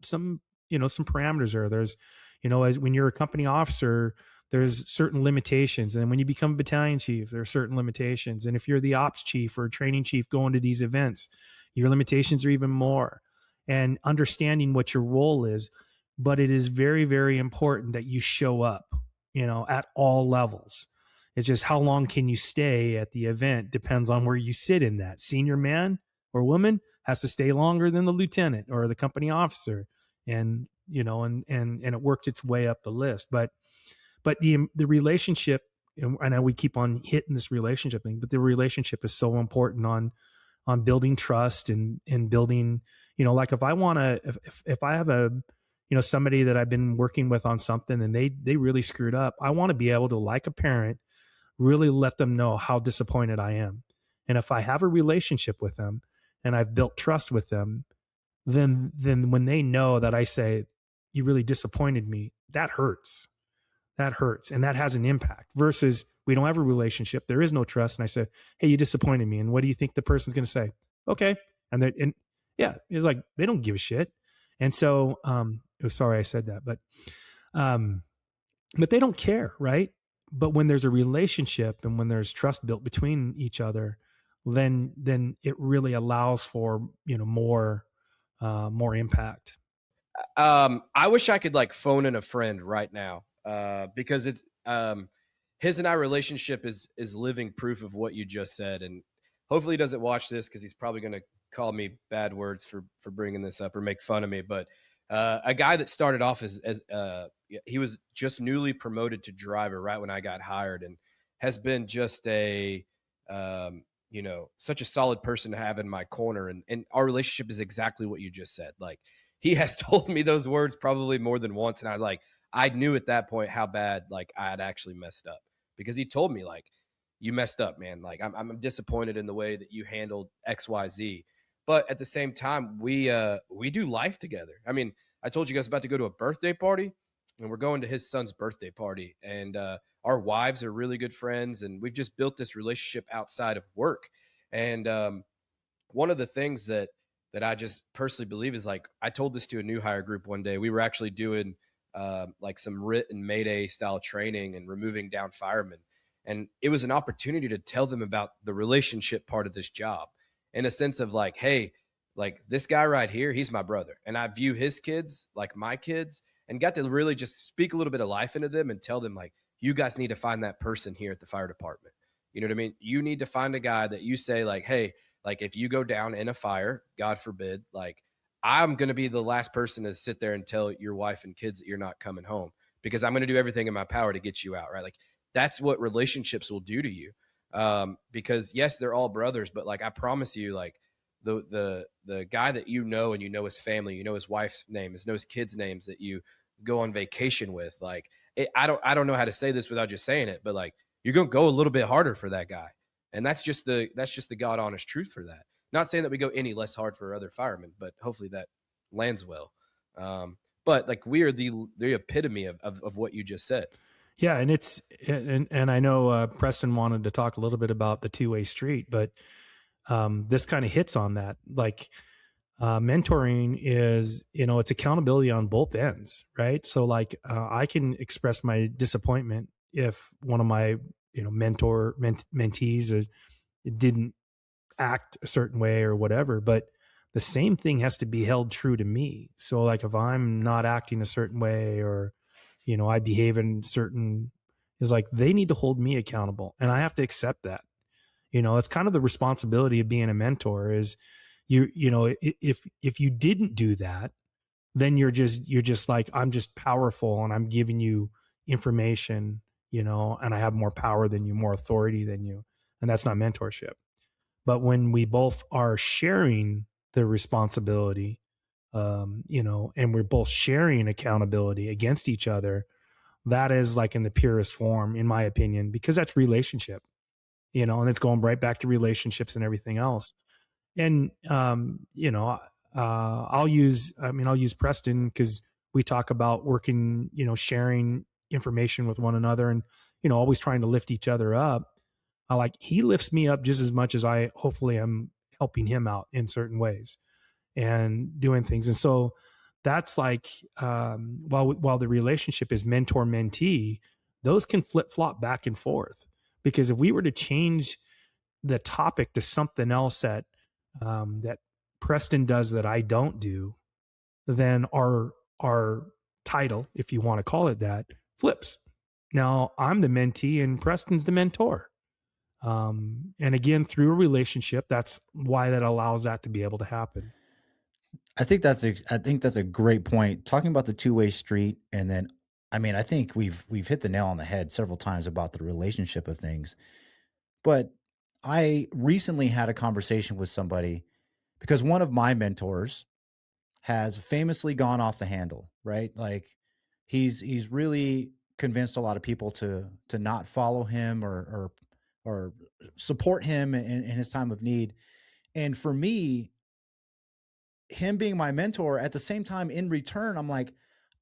D: you know, some parameters there. There's, you know, as when you're a company officer, there's certain limitations. And then when you become a battalion chief, there are certain limitations. And if you're the ops chief or training chief going to these events, your limitations are even more. And understanding what your role is. But it is very, very important that you show up, you know, at all levels. It's just how long can you stay at the event depends on where you sit in that. Senior man or woman has to stay longer than the lieutenant or the company officer. And, you know, and it worked its way up the list. But the relationship, and I know we keep on hitting this relationship thing, but the relationship is so important on building trust and building, you know, like if I have a, you know, somebody that I've been working with on something and they really screwed up, I want to be able to, like a parent, really let them know how disappointed I am. And if I have a relationship with them and I've built trust with them, then when they know that I say, you really disappointed me, that hurts. That hurts. And that has an impact versus we don't have a relationship. There is no trust. And I say, hey, you disappointed me. And what do you think the person's going to say? Okay. And yeah, it's like, they don't give a shit. And so, sorry I said that, but they don't care. Right. but when there's a relationship and when there's trust built between each other, then it really allows for, more impact.
C: I wish I could like phone in a friend right now, because it's his and I relationship is living proof of what you just said, and hopefully he doesn't watch this because he's probably going to call me bad words for bringing this up or make fun of me. But a guy that started off he was just newly promoted to driver right when I got hired, and has been just a such a solid person to have in my corner, and our relationship is exactly what you just said. Like, he has told me those words probably more than once, and I knew at that point how bad like I had actually messed up, because he told me like, you messed up, man. Like, I'm disappointed in the way that you handled XYZ. But at the same time, we do life together. I mean, I told you guys about to go to a birthday party, and we're going to his son's birthday party, and our wives are really good friends, and we've just built this relationship outside of work. And one of the things that I just personally believe is, like, I told this to a new hire group one day. We were actually doing like some RIT and Mayday style training and removing down firemen. And it was an opportunity to tell them about the relationship part of this job, in a sense of like, hey, like, this guy right here, he's my brother. And I view his kids like my kids, and got to really just speak a little bit of life into them and tell them, like, you guys need to find that person here at the fire department. You know what I mean? You need to find a guy that you say, like, hey, like, if you go down in a fire, God forbid, like, I'm going to be the last person to sit there and tell your wife and kids that you're not coming home, because I'm going to do everything in my power to get you out. Right. Like, that's what relationships will do to you. Because yes, they're all brothers, but like, I promise you, like, the guy that and you know his family, you know his wife's name, know his kids' names, that you go on vacation with, like, I don't know how to say this without just saying it, but like, you're going to go a little bit harder for that guy. And that's just the God honest truth for that. Not saying that we go any less hard for other firemen, but hopefully that lands well. But like, we are the epitome of what you just said.
D: Yeah, and I know Preston wanted to talk a little bit about the two-way street, but this kind of hits on that. Like, mentoring is, it's accountability on both ends, right? So like, I can express my disappointment if one of my mentees didn't act a certain way or whatever, but the same thing has to be held true to me. So like, if I'm not acting a certain way, or I behave in certain, is like, they need to hold me accountable, and I have to accept that. It's kind of the responsibility of being a mentor, is if you didn't do that, then you're just like, I'm just powerful and I'm giving you information, and I have more power than you, more authority than you. And that's not mentorship. But when we both are sharing the responsibility, and we're both sharing accountability against each other, that is like in the purest form, in my opinion, because that's relationship, and it's going right back to relationships and everything else. And, I'll use Preston, because we talk about working, sharing information with one another, and, always trying to lift each other up. He lifts me up just as much as I hopefully am helping him out in certain ways and doing things. And so that's like, while the relationship is mentor mentee, those can flip flop back and forth, because if we were to change the topic to something else that Preston does that I don't do, then our title, if you want to call it that, flips. Now I'm the mentee and Preston's the mentor. And again, through a relationship, that's why that allows that to be able to happen.
E: I think that's a great point. Talking about the two-way street, and then, I mean, I think we've hit the nail on the head several times about the relationship of things. But I recently had a conversation with somebody, because one of my mentors has famously gone off the handle, right? Like, he's really convinced a lot of people to not follow him, or support him in his time of need. And for me, him being my mentor, at the same time, in return, I'm like,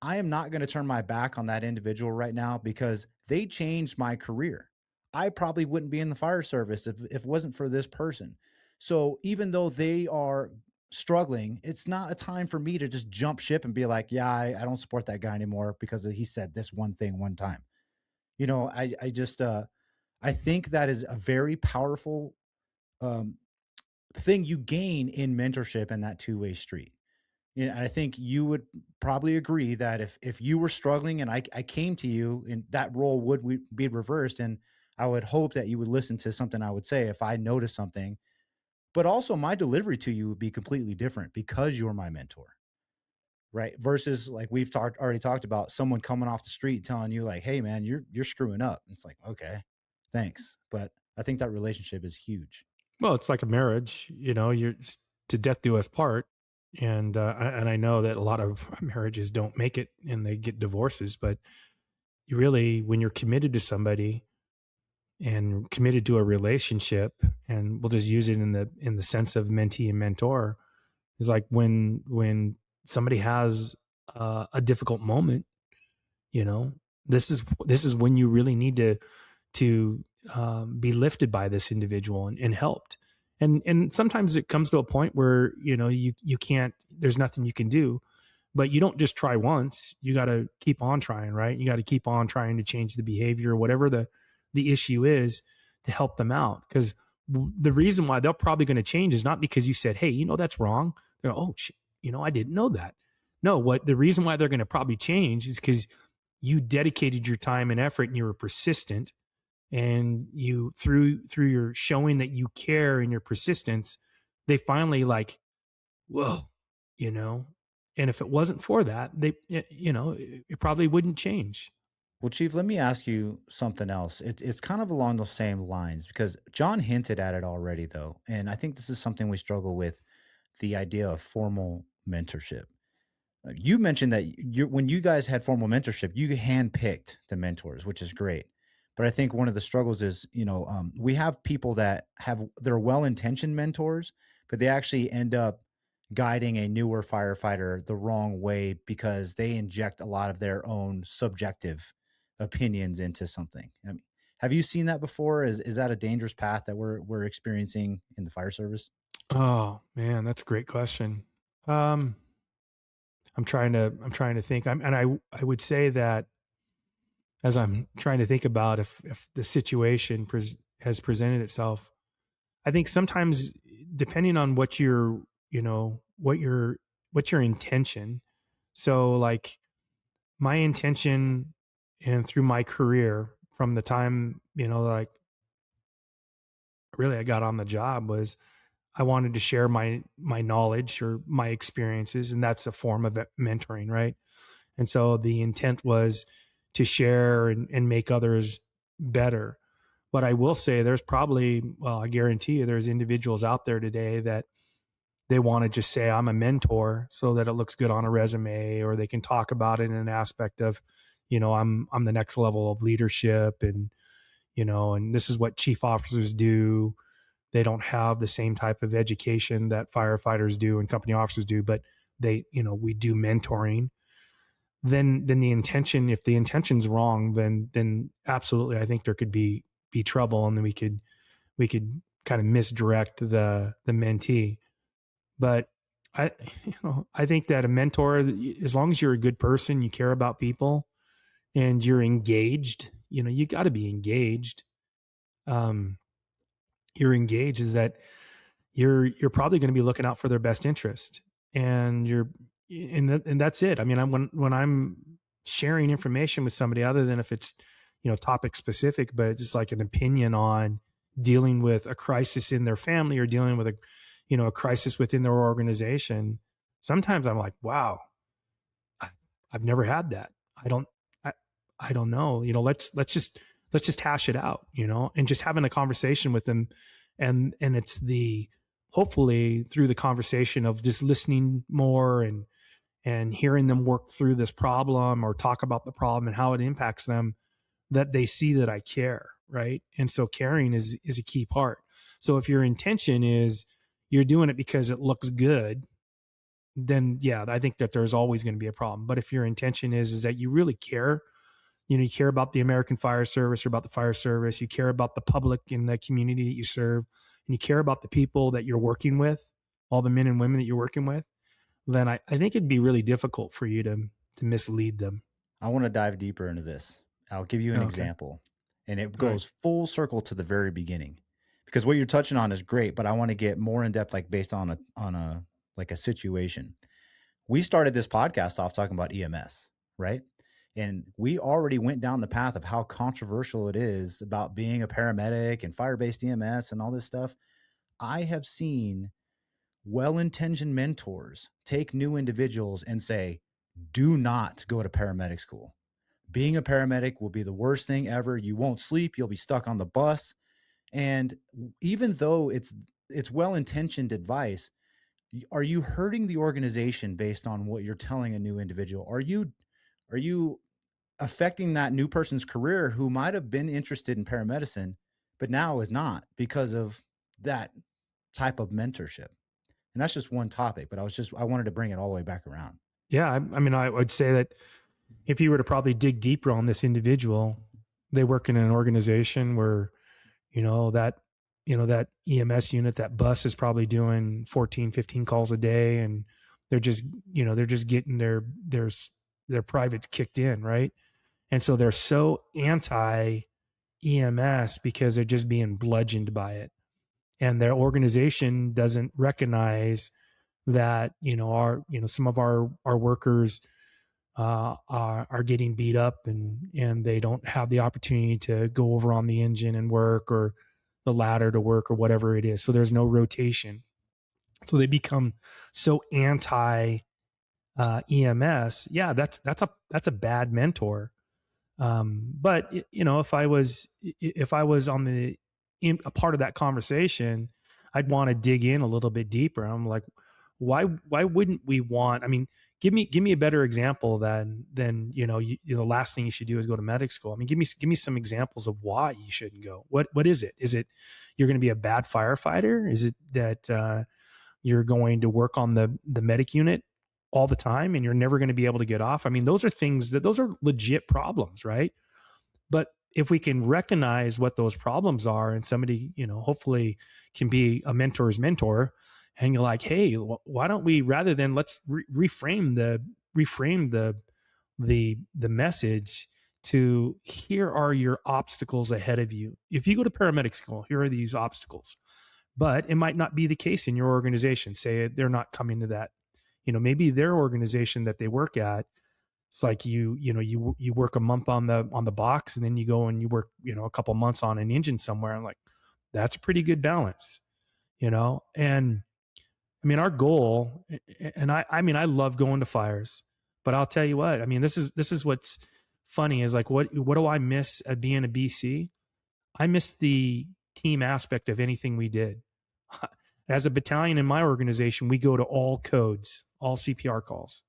E: I am not going to turn my back on that individual right now, because they changed my career. I probably wouldn't be in the fire service if it wasn't for this person. So even though they are struggling, it's not a time for me to just jump ship and be like, yeah, I don't support that guy anymore because he said this one thing one time. I just I think that is a very powerful um, thing you gain in mentorship and that two-way street. And I think you would probably agree that if you were struggling and I came to you, and that role would be reversed, and I would hope that you would listen to something I would say if I noticed something, but also my delivery to you would be completely different because you're my mentor, right? Versus like we've already talked about someone coming off the street telling you like, "Hey man, you're screwing up." It's like, "Okay, thanks." But I think that relationship is huge.
D: Well, it's like a marriage, to death do us part. And I know that a lot of marriages don't make it and they get divorces, but you really, when you're committed to somebody and committed to a relationship, and we'll just use it in the sense of mentee and mentor, is like when somebody has a difficult moment, you know, this is when you really need to be lifted by this individual and helped. And sometimes it comes to a point where you can't. There's nothing you can do, but you don't just try once. You got to keep on trying, right? You got to keep on trying to change the behavior, whatever the issue is, to help them out. Because the reason why they're probably going to change is not because you said, "Hey, that's wrong." They're, "Oh, shit, I didn't know that." No, what the reason why they're going to probably change is because you dedicated your time and effort and you were persistent, and you through your showing that you care and your persistence, they finally like, whoa, you know. And if it wasn't for that, it probably wouldn't change.
E: Well, Chief, let me ask you something else. It's kind of along those same lines because John hinted at it already, though. And I think this is something we struggle with, the idea of formal mentorship. You mentioned that when you guys had formal mentorship, you handpicked the mentors, which is great. But I think one of the struggles is, we have people that they're well-intentioned mentors, but they actually end up guiding a newer firefighter the wrong way because they inject a lot of their own subjective opinions into something. I mean, have you seen that before? Is that a dangerous path that we're experiencing in the fire service?
D: Oh man, that's a great question. um I'm trying to think. I would say that, as I'm trying to think about if the situation has presented itself, I think sometimes, depending on what your intention. So like, my intention, and through my career from the time, like, really I got on the job, was I wanted to share my knowledge or my experiences, and that's a form of mentoring, right? And so the intent was to share and make others better. But I will say, there's probably, well, I guarantee you, there's individuals out there today that they want to just say, "I'm a mentor," so that it looks good on a resume, or they can talk about it in an aspect of, I'm the next level of leadership, and this is what chief officers do. They don't have the same type of education that firefighters do and company officers do, but we do mentoring. Then the intention, if the intention's wrong, then absolutely, I think there could be trouble, and then we could kind of misdirect the mentee. But I think that a mentor, as long as you're a good person, you care about people, and you're engaged, you got to be engaged. Um, you're engaged is that you're probably going to be looking out for their best interest, and and that's it. I mean, when I'm sharing information with somebody, other than if it's topic specific, but just like an opinion on dealing with a crisis in their family, or dealing with a crisis within their organization, sometimes I'm like, wow, I- I've never had that. I don't, I, I don't know. Let's just hash it out, and just having a conversation with them, and it's hopefully through the conversation of just listening more, and hearing them work through this problem or talk about the problem and how it impacts them, that they see that I care, right? And so caring is a key part. So if your intention is you're doing it because it looks good, then yeah, I think that there's always going to be a problem. But if your intention is that you really care, you care about the American Fire Service, or about the fire service, you care about the public in the community that you serve, and you care about the people that you're working with, all the men and women that you're working with, then I think it'd be really difficult for you to mislead them.
E: I want to dive deeper into this. I'll give you an
D: Okay.
E: example, and it
D: All right.
E: goes full circle to the very beginning, because what you're touching on is great, but I want to get more in depth, like based on a like a situation. We started this podcast off talking about EMS, right? And we already went down the path of how controversial it is about being a paramedic and fire-based EMS and all this stuff. I have seen well-intentioned mentors take new individuals and say, do not go to paramedic school. Being a paramedic will be the worst thing ever. You won't sleep. You'll be stuck on the bus. And even though it's well-intentioned advice, are you hurting the organization based on what you're telling a new individual? Are you affecting that new person's career who might have been interested in paramedicine, but now is not because of that type of mentorship? And that's just one topic, but I wanted to bring it all the way back around.
D: Yeah. I mean, I would say that if you were to probably dig deeper on this individual, they work in an organization where, that EMS unit, that bus is probably doing 14, 15 calls a day, and they're just getting their privates kicked in. Right. And so they're so anti EMS because they're just being bludgeoned by it. And their organization doesn't recognize that, some of our workers are getting beat up, and they don't have the opportunity to go over on the engine and work, or the ladder to work, or whatever it is. So there's no rotation. So they become so anti EMS. Yeah, that's a bad mentor. But if I was on a part of that conversation, I'd want to dig in a little bit deeper. I'm like, why wouldn't we want? I mean, give me a better example than the last thing you should do is go to medic school. I mean, give me some examples of why you shouldn't go. What is it? Is it you're going to be a bad firefighter? Is it that you're going to work on the medic unit all the time and you're never going to be able to get off? I mean, those are legit problems, right? But if we can recognize what those problems are, and somebody, hopefully can be a mentor's mentor, and you're like, hey, why don't we, rather than let's reframe the message to, here are your obstacles ahead of you. If you go to paramedic school, here are these obstacles. But it might not be the case in your organization. Say they're not coming to that. Maybe their organization that they work at, it's like you work a month on the box, and then you go and you work, a couple months on an engine somewhere. I'm like, that's a pretty good balance, and I mean, our goal, and I love going to fires, but I'll tell you what, I mean, this is what's funny is like, what do I miss at being a BC? I miss the team aspect of anything we did. As a battalion in my organization, we go to all codes, all CPR calls.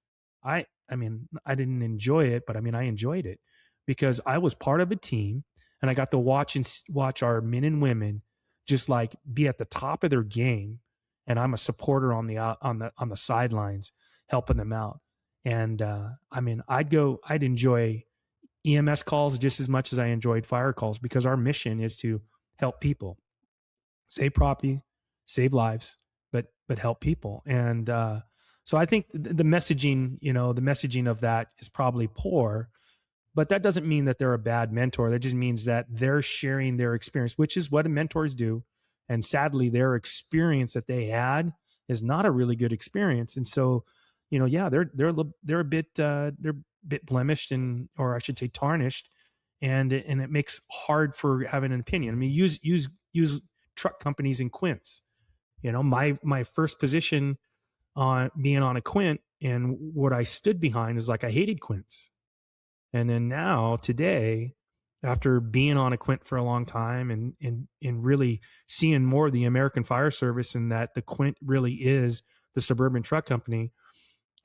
D: I mean, I didn't enjoy it, but I mean, I enjoyed it because I was part of a team, and I got to watch our men and women just like be at the top of their game. And I'm a supporter on the sidelines, helping them out. And I mean, I'd enjoy EMS calls just as much as I enjoyed fire calls, because our mission is to help people, save property, save lives, but help people. And so I think the messaging of that is probably poor, but that doesn't mean that they're a bad mentor. That just means that they're sharing their experience, which is what mentors do. And sadly, their experience that they had is not a really good experience. And so, yeah, they're a bit blemished, or I should say tarnished, and it makes hard for having an opinion. I mean, use truck companies and quints. My first position on being on a quint, and what I stood behind is like, I hated quints. And then now today, after being on a quint for a long time, and really seeing more of the American Fire Service, and that the quint really is the suburban truck company,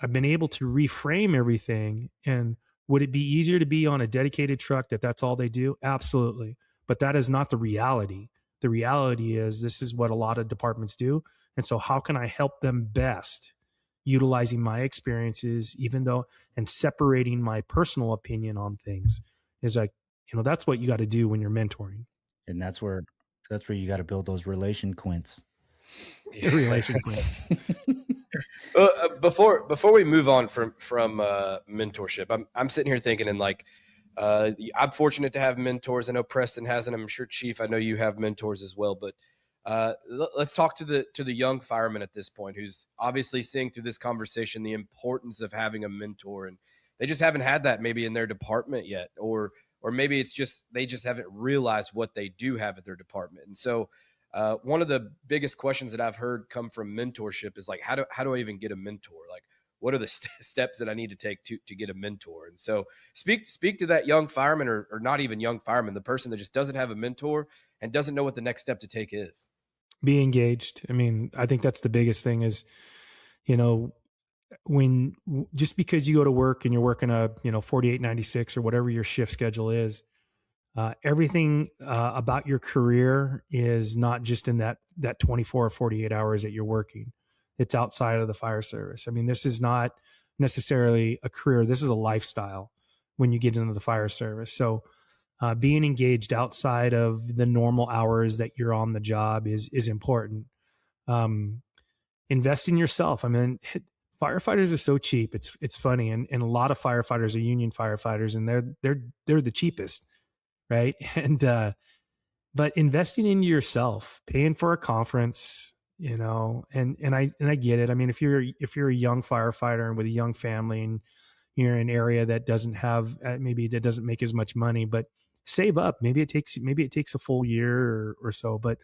D: I've been able to reframe everything. And would it be easier to be on a dedicated truck that's all they do? Absolutely. But that is not the reality. The reality is this is what a lot of departments do. And so how can I help them best, utilizing my experiences, and separating my personal opinion on things, is like, that's what you got to do when you're mentoring.
E: And that's where you got to build those relation quints.
D: Relation quints.
C: Before we move on from mentorship, I'm sitting here thinking, and like, I'm fortunate to have mentors. I know Preston has, and I'm sure Chief, I know you have mentors as well. But let's talk to the young fireman at this point, who's obviously seeing through this conversation the importance of having a mentor, and they just haven't had that maybe in their department yet, or maybe it's just they just haven't realized what they do have at their department. And so, one of the biggest questions that I've heard come from mentorship is like, how do I even get a mentor? Like, what are the steps that I need to take to get a mentor? And so speak to that young fireman, or not even young fireman, the person that just doesn't have a mentor and doesn't know what the next step to take is.
D: Be engaged. I mean, I think that's the biggest thing is, you know, when just because you go to work and you're working a, 48-96 or whatever your shift schedule is, everything about your career is not just in that 24 or 48 hours that you're working. It's outside of the fire service. I mean, this is not necessarily a career. This is a lifestyle when you get into the fire service. So being engaged outside of the normal hours that you're on the job is important. Invest in yourself. I mean, firefighters are so cheap. It's funny. And a lot of firefighters are union firefighters, and they're the cheapest. Right. And, but investing in yourself, paying for a conference, and I get it. I mean, if you're a young firefighter and with a young family and you're in an area that doesn't have, maybe that doesn't make as much money, but save up. Maybe it takes a full year or so, but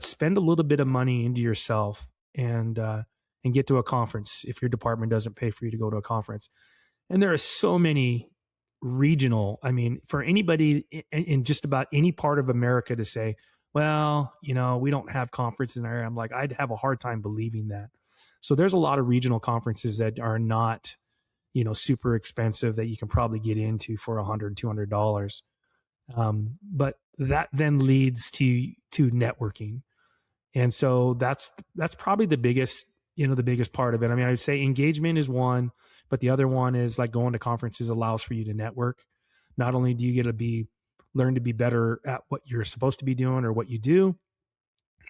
D: spend a little bit of money into yourself and get to a conference if your department doesn't pay for you to go to a conference. And there are so many regional, I mean, for anybody in just about any part of America to say, well, we don't have conferences in our area. I'm like, I'd have a hard time believing that. So there's a lot of regional conferences that are not, super expensive that you can probably get into for $100, $200. But that then leads to networking. And so that's probably the biggest part of it. I mean, I would say engagement is one, but the other one is like going to conferences allows for you to network. Not only do you get to learn to be better at what you're supposed to be doing or what you do,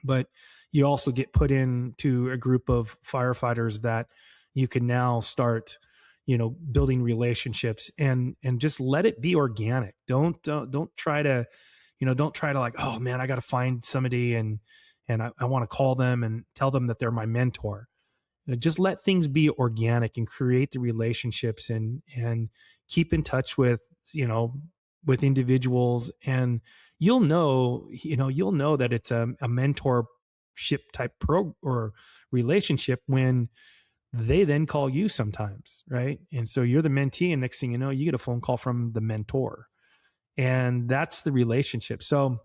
D: but you also get put into a group of firefighters that you can now start, building relationships and just let it be organic. Don't try to, like, oh man, I got to find somebody and I want to call them and tell them that they're my mentor. Just let things be organic and create the relationships and keep in touch with individuals, and you'll know that it's a mentorship type or relationship when they then call you sometimes, right? And so you're the mentee, and next thing you know, you get a phone call from the mentor, and that's the relationship. So,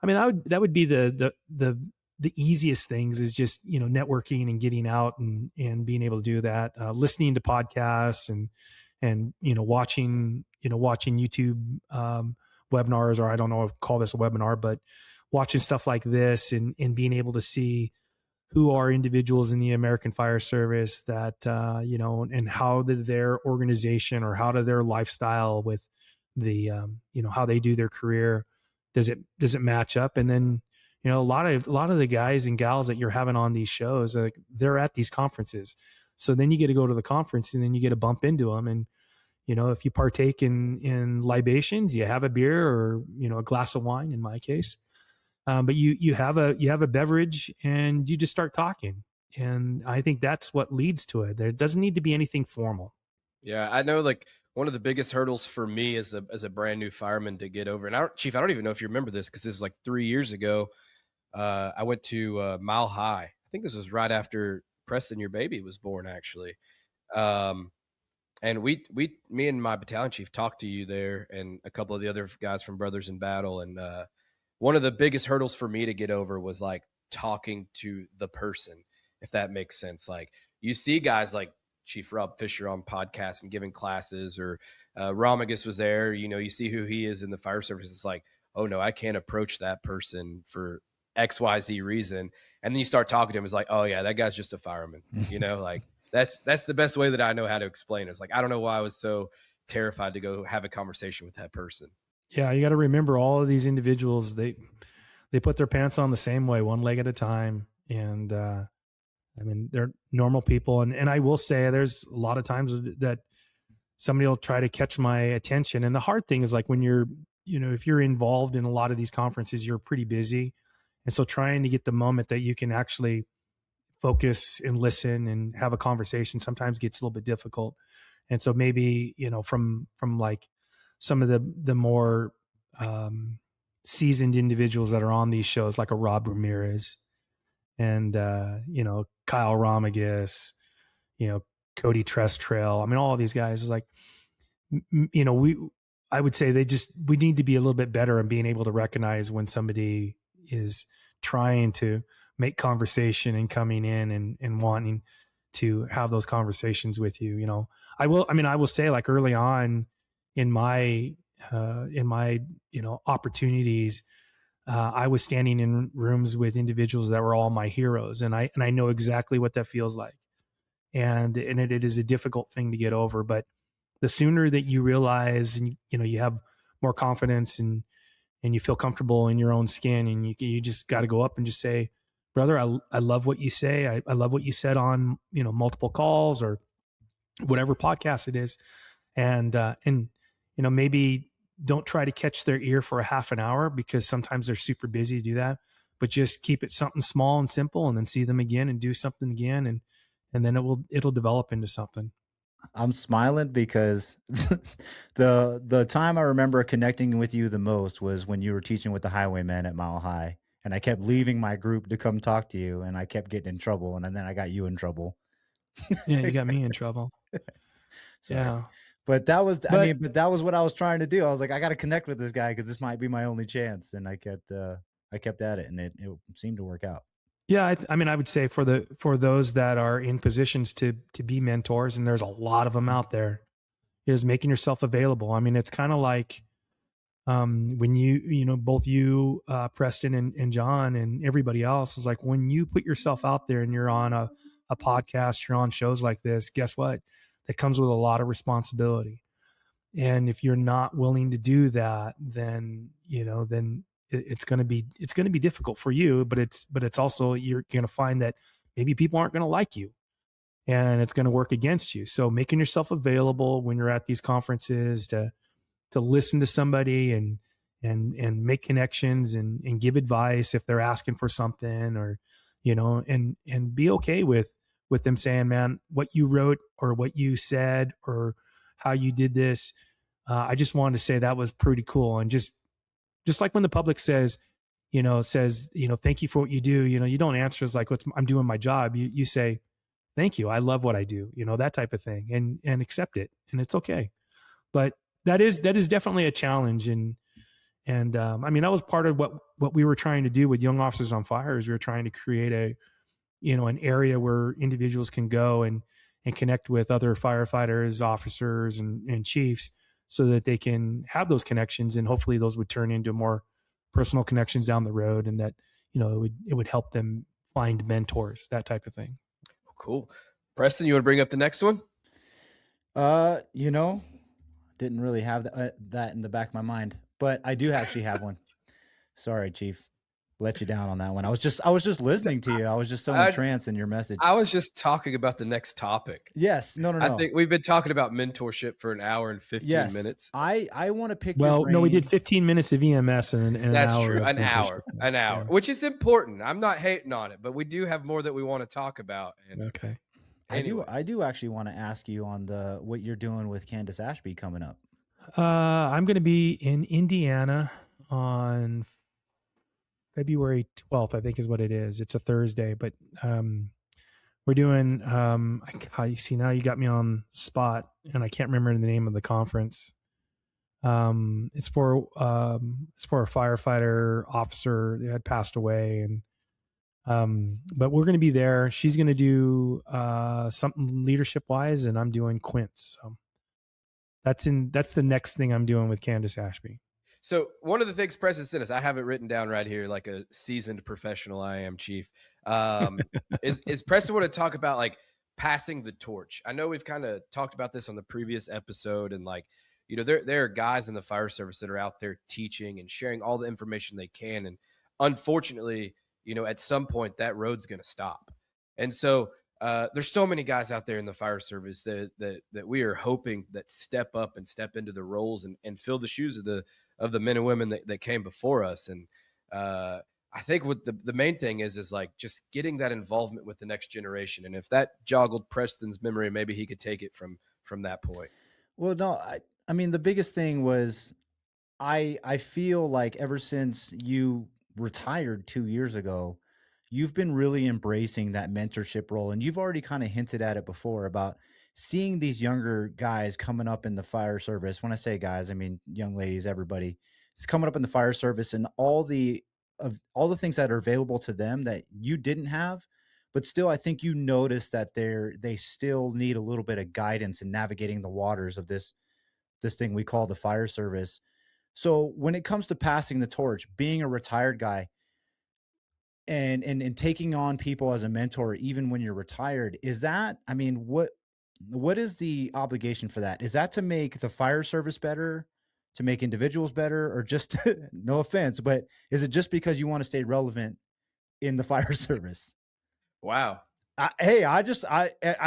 D: I mean, that would be the easiest things is just, networking and getting out and being able to do that, listening to podcasts and watching YouTube webinars, or I don't know if call this a webinar, but watching stuff like this and being able to see who are individuals in the American Fire Service that, and how their organization or how their lifestyle with the, how they do their career, does it match up? And then, a lot of the guys and gals that you're having on these shows, like, they're at these conferences. So then you get to go to the conference and then you get to bump into them. And, if you partake in libations, you have a beer or, a glass of wine in my case. But you have a beverage and you just start talking. And I think that's what leads to it. There doesn't need to be anything formal.
C: Yeah. I know, like, one of the biggest hurdles for me as a brand new fireman to get over, and Chief, I don't even know if you remember this, because this was like 3 years ago. I went to Mile High. I think this was right after Preston, your baby, was born, actually. And me and my battalion chief talked to you there, and a couple of the other guys from Brothers in Battle. And one of the biggest hurdles for me to get over was like talking to the person, if that makes sense. Like, you see guys like Chief Rob Fisher on podcasts and giving classes, or Ramagus was there, you see who he is in the fire service. It's like, oh no, I can't approach that person for XYZ reason. And then you start talking to him, it's like, oh yeah, that guy's just a fireman. Like, that's the best way that I know how to explain it. It's like, I don't know why I was so terrified to go have a conversation with that person.
D: Yeah, you got to remember, all of these individuals, they put their pants on the same way, one leg at a time. And I mean, they're normal people. And I will say, there's a lot of times that somebody will try to catch my attention. And the hard thing is like when you're, if you're involved in a lot of these conferences, you're pretty busy. And so trying to get the moment that you can actually focus and listen and have a conversation sometimes gets a little bit difficult. And so maybe, from like some of the more seasoned individuals that are on these shows, like a Rob Ramirez and, Kyle Romagus, Cody Trestrail. I mean, all of these guys is like, I would say we need to be a little bit better at being able to recognize when somebody is trying to make conversation and coming in and wanting to have those conversations with you. I will say, like, early on in my opportunities, I was standing in rooms with individuals that were all my heroes, and I know exactly what that feels like. And it is a difficult thing to get over, but the sooner that you realize, and you have more confidence and you feel comfortable in your own skin, and you just got to go up and just say, brother, I love what you say. I love what you said on, multiple calls or whatever podcast it is. And maybe don't try to catch their ear for a half an hour, because sometimes they're super busy to do that, but just keep it something small and simple, and then see them again and do something again. And then it'll develop into something.
E: I'm smiling because the time I remember connecting with you the most was when you were teaching with the highwaymen at Mile High, and I kept leaving my group to come talk to you, and I kept getting in trouble, and then I got you in trouble.
D: Yeah, you got me in trouble.
E: Sorry.
D: Yeah.
E: But that was, but that was what I was trying to do. I was like, I got to connect with this guy because this might be my only chance. And I kept at it, and it seemed to work out.
D: Yeah, I would say for those that are in positions to be mentors, and there's a lot of them out there, is making yourself available. I mean, it's kind of like when both you, Preston and John and everybody else, is like, when you put yourself out there and you're on a podcast, you're on shows like this, guess what? That comes with a lot of responsibility. And if you're not willing to do that, then it's going to be difficult for you, but it's also, you're going to find that maybe people aren't going to like you, and it's going to work against you. So making yourself available when you're at these conferences to listen to somebody and make connections and give advice if they're asking for something, or, and be okay with them saying, man, what you wrote or what you said or how you did this, I just wanted to say that was pretty cool. And just like when the public says, thank you for what you do, you don't answer as like, I'm doing my job. You say, thank you, I love what I do, that type of thing, and accept it. And it's okay. But that is definitely a challenge. And that was part of what we were trying to do with Young Officers on Fire, is we were trying to create an area where individuals can go and connect with other firefighters, officers, and chiefs, so that they can have those connections, and hopefully those would turn into more personal connections down the road, and that, it would help them find mentors, that type of thing.
C: Cool. Preston, you want to bring up the next one?
E: Didn't really have that in the back of my mind, but I do actually have one. Sorry, Chief. Let you down on that one. I was just listening to you. I was just so entranced in your message.
C: I was just talking about the next topic.
E: Yes. No.
C: I think we've been talking about mentorship for an hour and 15 minutes.
E: I want to pick.
D: Well, no, we did 15 minutes of EMS and
C: that's
D: an hour.
C: True. An hour, yeah. Which is important. I'm not hating on it, but we do have more that we want to talk about. And
D: okay.
E: I do actually want to ask you on what you're doing with Candace Ashby coming up.
D: I'm going to be in Indiana on February 12th, I think is what it is. It's a Thursday, but we're doing, you see, now you got me on spot and I can't remember the name of the conference. It's for a firefighter officer that had passed away, and but we're going to be there. She's going to do something leadership wise, and I'm doing Quince. So that's the next thing I'm doing with Candace Ashby.
C: So one of the things Preston sent us, I have it written down right here, like a seasoned professional I am, Chief, is Preston want to talk about like passing the torch. I know we've kind of talked about this on the previous episode, and like, there are guys in the fire service that are out there teaching and sharing all the information they can. And unfortunately, at some point that road's going to stop. And so there's so many guys out there in the fire service that we are hoping that step up and step into the roles and fill the shoes of the men and women that came before us. And I think what the main thing is like just getting that involvement with the next generation. And if that joggled Preston's memory, maybe he could take it from that point.
E: Well, no, I mean, the biggest thing was I feel like ever since you retired 2 years ago, you've been really embracing that mentorship role. And you've already kind of hinted at it before about seeing these younger guys coming up in the fire service. When I say guys, I mean young ladies, everybody is coming up in the fire service, and all the things that are available to them that you didn't have. But still, I think you notice that they still need a little bit of guidance in navigating the waters of this thing we call the fire service. So when it comes to passing the torch, being a retired guy and taking on people as a mentor, even when you're retired, is that, I mean, what is the obligation for that? Is that to make the fire service better, to make individuals better, or just no offense, but is it just because you want to stay relevant in the fire service?
C: Wow.
E: Hey, I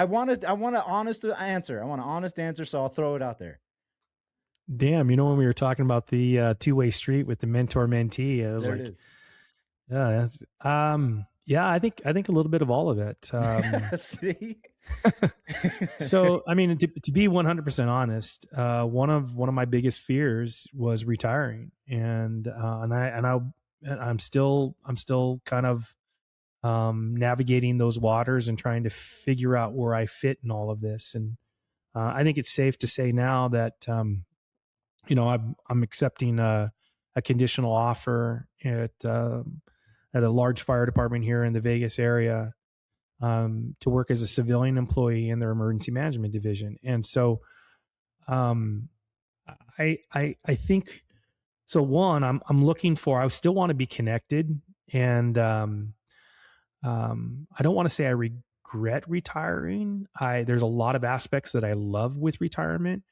E: want an honest answer. I want an honest answer, so I'll throw it out there.
D: Damn, you know, when we were talking about the two-way street with the mentor mentee, I was
E: There
D: like,
E: it is.
D: yeah, yeah, I think a little bit of all of it.
E: See?
D: So, I mean, to be 100% honest, one of my biggest fears was retiring, and I'm still kind of navigating those waters and trying to figure out where I fit in all of this. And I think it's safe to say now that you know, I'm accepting a conditional offer at a large fire department here in the Vegas area to work as a civilian employee in their emergency management division. And so, I think so. One, I'm looking for. I still want to be connected, and I don't want to say I regret retiring. There's a lot of aspects that I love with retirement,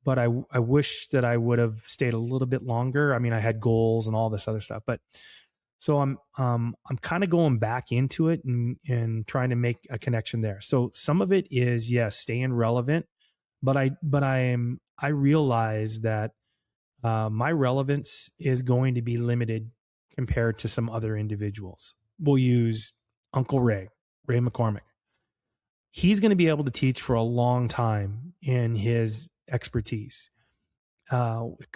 D: but I wish that I would have stayed a little bit longer. I mean, I had goals and all this other stuff, but so I'm kind of going back into it and trying to make a connection there. So some of it is, yes, staying relevant, but I realize that my relevance is going to be limited compared to some other individuals. We'll use Uncle Ray McCormick. He's going to be able to teach for a long time in his expertise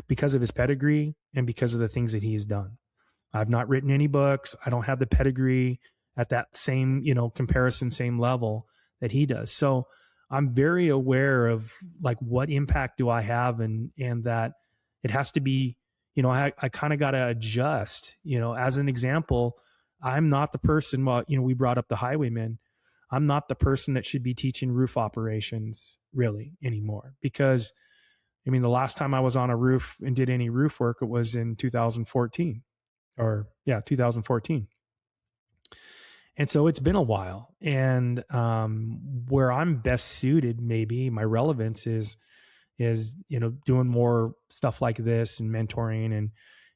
D: because of his pedigree and because of the things that he has done. I've not written any books. I don't have the pedigree at that same, comparison, same level that he does. So I'm very aware of like what impact do I have, and that it has to be, I kind of got to adjust, as an example, I'm not the person, we brought up the highwaymen. I'm not the person that should be teaching roof operations really anymore, because I mean, the last time I was on a roof and did any roof work, it was in 2014. And so it's been a while. And where I'm best suited, maybe my relevance is doing more stuff like this and mentoring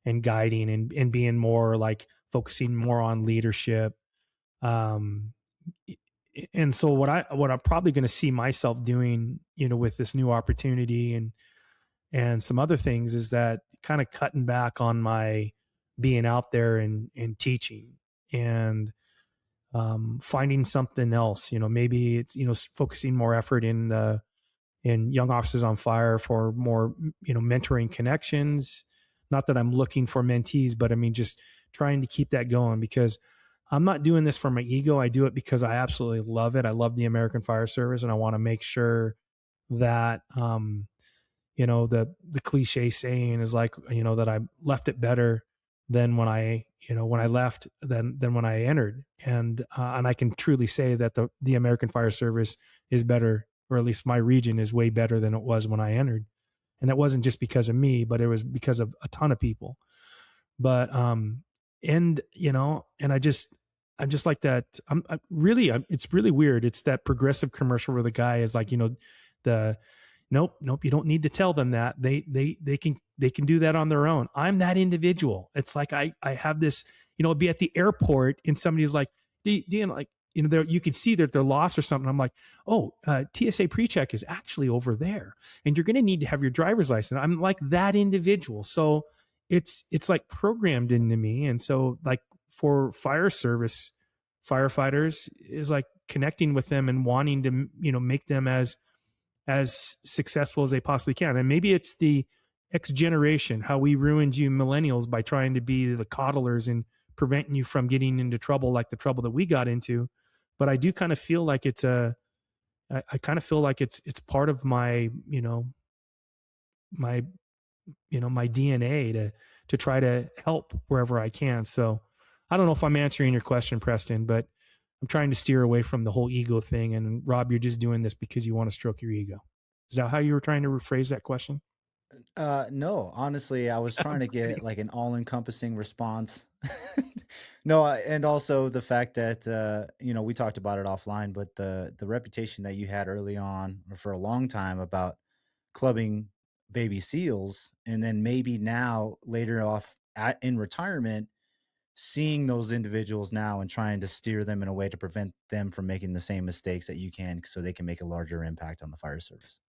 D: and guiding and being more like focusing more on leadership. And so what I'm probably going to see myself doing, with this new opportunity and some other things, is that kind of cutting back on my being out there and teaching, and finding something else, maybe it's, focusing more effort in Young Officers on Fire for more, mentoring connections. Not that I'm looking for mentees, but I mean, just trying to keep that going, because I'm not doing this for my ego. I do it because I absolutely love it. I love the American Fire Service, and I want to make sure that, the cliche saying is like, that I left it better than when I left than when I entered. And I can truly say that the American Fire Service is better, or at least my region is way better than it was when I entered. And that wasn't just because of me, but it was because of a ton of people. But, and I'm just like that. It's really weird. It's that Progressive commercial where the guy is like, nope, you don't need to tell them that. They can do that on their own. I'm that individual. It's like I have this, be at the airport and somebody's like, do you like, you could see that they're lost or something. I'm like, oh, TSA pre-check is actually over there, and you're going to need to have your driver's license. I'm like that individual. So it's like programmed into me. And so like for fire service firefighters is like connecting with them and wanting to, make them as successful as they possibly can. And maybe it's the X generation, how we ruined you millennials by trying to be the coddlers and preventing you from getting into trouble like the trouble that we got into. But I do kind of feel like it's part of my, my DNA to try to help wherever I can. So I don't know if I'm answering your question, Preston, but I'm trying to steer away from the whole ego thing. And Rob, you're just doing this because you want to stroke your ego. Is that how you were trying to rephrase that question?
E: No, honestly, I was trying to get like an all-encompassing response. No, and also the fact that we talked about it offline, but the reputation that you had early on or for a long time about clubbing baby seals, and then maybe now later off in retirement, seeing those individuals now and trying to steer them in a way to prevent them from making the same mistakes that you can, so they can make a larger impact on the fire service.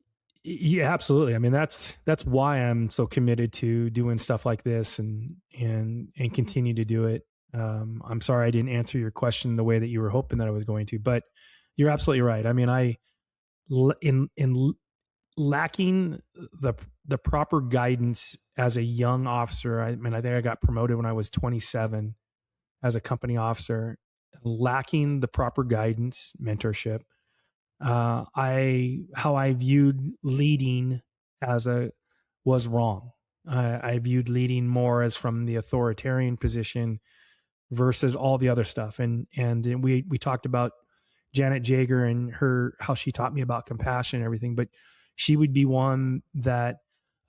D: Yeah, absolutely. I mean, that's why I'm so committed to doing stuff like this and continue to do it. I'm sorry I didn't answer your question the way that you were hoping that I was going to, but you're absolutely right. I mean, in lacking the proper guidance as a young officer, I think I got promoted when I was 27 as a company officer, lacking the proper guidance, mentorship. How I viewed leading was wrong. I viewed leading more as from the authoritarian position versus all the other stuff. And we talked about Janet Jager and how she taught me about compassion and everything, but she would be one that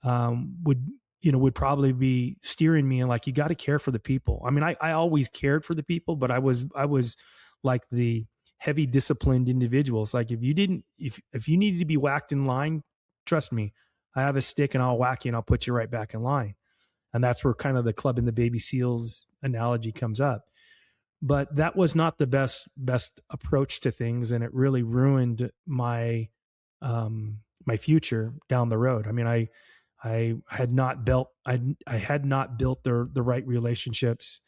D: would probably be steering me and like, you got to care for the people. I mean, I always cared for the people, but I was like the heavy disciplined individuals. Like if you needed to be whacked in line, trust me, I have a stick and I'll whack you and I'll put you right back in line. And that's where kind of the club and the baby seals analogy comes up. But that was not the best approach to things. And it really ruined my future down the road. I mean, I had not built the right relationships.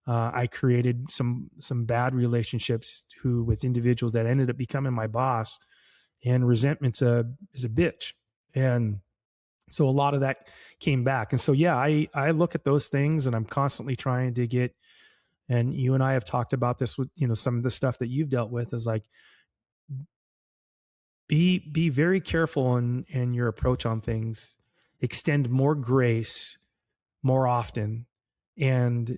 D: I created some bad relationships with individuals that ended up becoming my boss, and resentment's is a bitch. And so a lot of that came back. And so, yeah, I look at those things and I'm constantly trying to get, and you and I have talked about this with, some of the stuff that you've dealt with is like, be very careful in your approach on things, extend more grace more often. And,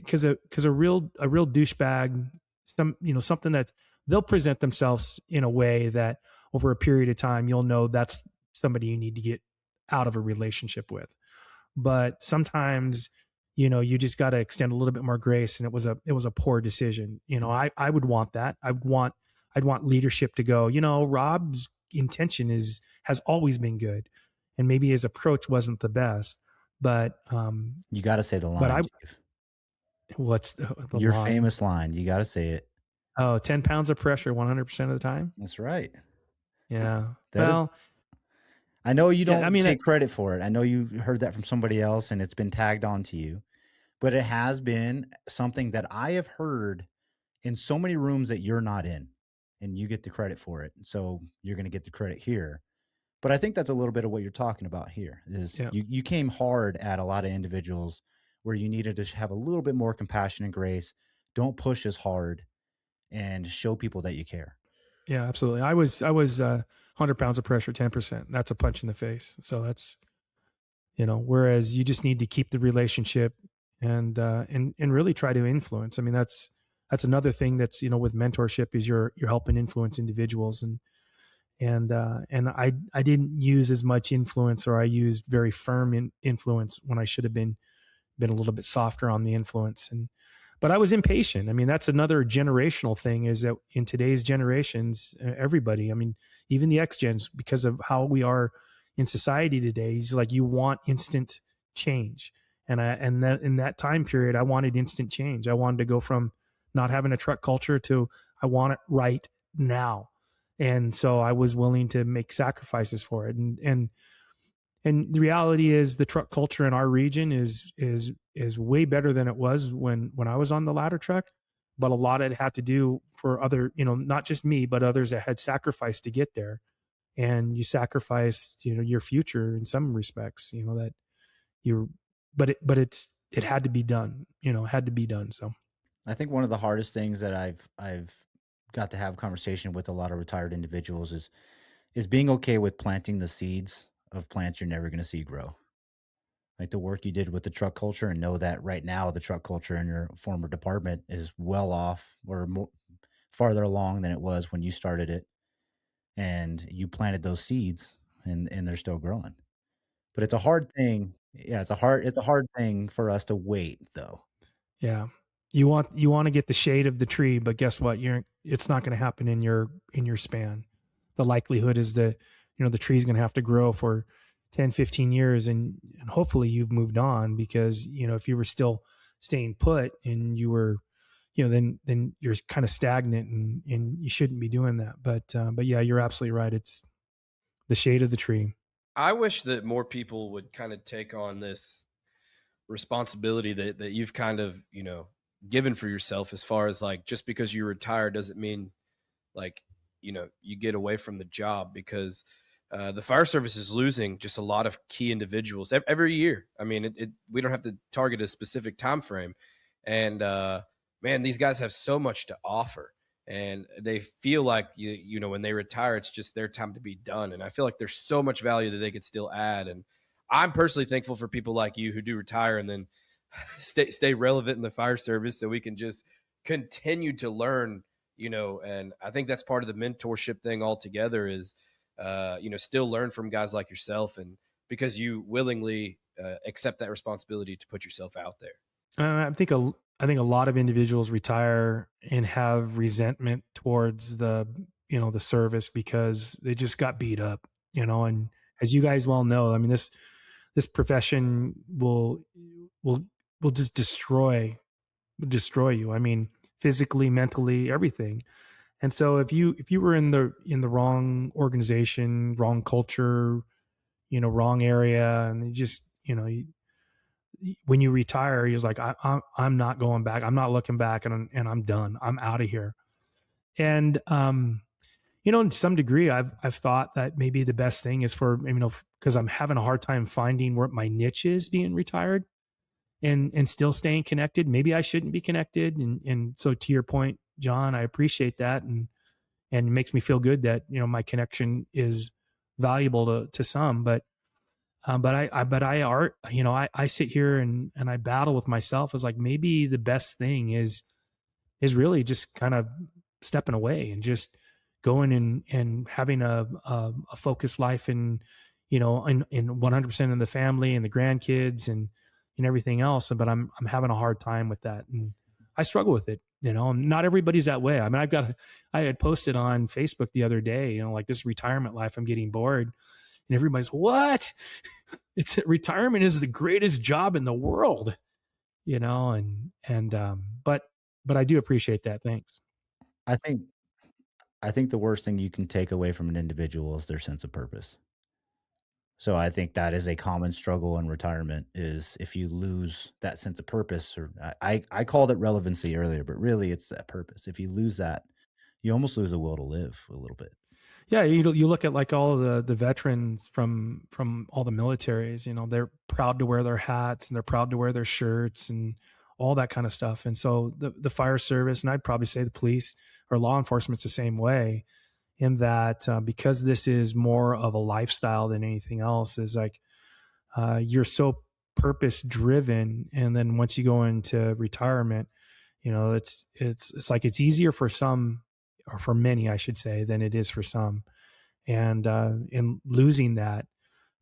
D: cause a real douchebag, something that they'll present themselves in a way that over a period of time, you'll know that's somebody you need to get out of a relationship with. But sometimes, you just got to extend a little bit more grace. And it was a poor decision. I would want that. I'd want leadership to go, Rob's intention has always been good. And maybe his approach wasn't the best, but
E: you got to say the line.
D: What's the
E: your
D: line?
E: Famous line? You got to say it.
D: Oh, 10 pounds of pressure 100% of the time.
E: That's right.
D: Yeah.
E: I know you don't take credit for it. I know you heard that from somebody else and it's been tagged on to you, but it has been something that I have heard in so many rooms that you're not in, and you get the credit for it. So you're going to get the credit here. But I think that's a little bit of what you're talking about here is you came hard at a lot of individuals where you needed to have a little bit more compassion and grace. Don't push as hard and show people that you care.
D: Yeah, absolutely. I was 100 pounds of pressure, 10%. That's a punch in the face. So that's, whereas you just need to keep the relationship and really try to influence. I mean, that's another thing that's, with mentorship is you're helping influence individuals, and I didn't use as much influence, or I used very firm influence when I should have been a little bit softer on the influence. But I was impatient. I mean, that's another generational thing, is that in today's generations, everybody, I mean, even the X gens, because of how we are in society today, is like, you want instant change. And in that time period, I wanted instant change. I wanted to go from not having a truck culture to I want it right now. And so I was willing to make sacrifices for it. And the reality is the truck culture in our region is way better than it was when I was on the ladder truck. But a lot of it had to do for other, not just me, but others that had sacrificed to get there. And you sacrificed, your future in some respects, that you're, but it had to be done, had to be done. So
E: I think one of the hardest things that I've got to have conversation with a lot of retired individuals is being okay with planting the seeds of plants you're never going to see grow. Like the work you did with the truck culture, and know that right now the truck culture in your former department is well off or farther along than it was when you started it, and you planted those seeds, and they're still growing. But it's a hard thing. Yeah, it's a hard thing for us to wait though.
D: yeah, you want to get the shade of the tree, but guess what? It's not going to happen in your span. The likelihood is that, the tree's going to have to grow for 10, 15 years, and hopefully you've moved on, because, if you were still staying put and you were, then you're kind of stagnant, and you shouldn't be doing that. But yeah, you're absolutely right. It's the shade of the tree.
C: I wish that more people would kind of take on this responsibility that you've kind of, given for yourself, as far as like, just because you retire doesn't mean like, you get away from the job, because the fire service is losing just a lot of key individuals every year. I mean, we don't have to target a specific time frame. And man, these guys have so much to offer, and they feel like, when they retire, it's just their time to be done. And I feel like there's so much value that they could still add. And I'm personally thankful for people like you who do retire and then stay relevant in the fire service, so we can just continue to learn, and I think that's part of the mentorship thing altogether is, still learn from guys like yourself, and because you willingly accept that responsibility to put yourself out there.
D: I think a lot of individuals retire and have resentment towards the service because they just got beat up, and as you guys well know, I mean, this profession will just destroy you. I mean, physically, mentally, everything. And so if you were in the wrong organization, wrong culture, wrong area, and you just, when you retire, you're like, I'm not going back. I'm not looking back, and I'm done. I'm out of here. And in some degree, I've thought that maybe the best thing is for, because I'm having a hard time finding where my niche is being retired and still staying connected. Maybe I shouldn't be connected. And so to your point, John, I appreciate that. And it makes me feel good that, my connection is valuable to some, but I sit here and I battle with myself as like, maybe the best thing is really just kind of stepping away and just going and having a focused life, and, in 100% of the family and the grandkids and everything else. But I'm having a hard time with that. And I struggle with it, not everybody's that way. I mean, I had posted on Facebook the other day, like, this retirement life, I'm getting bored. And everybody's, what? Retirement is the greatest job in the world, but I do appreciate that. Thanks.
E: I think the worst thing you can take away from an individual is their sense of purpose. So I think that is a common struggle in retirement, is if you lose that sense of purpose, or I called it relevancy earlier, but really it's that purpose. If you lose that, you almost lose a will to live a little bit.
D: Yeah, you look at like all of the veterans from all the militaries, they're proud to wear their hats and they're proud to wear their shirts and all that kind of stuff. And so the fire service, and I'd probably say the police or law enforcement's the same way, in that because this is more of a lifestyle than anything else, is like you're so purpose driven. And then once you go into retirement, it's like it's easier for some, or for many, I should say, than it is for some. And losing that,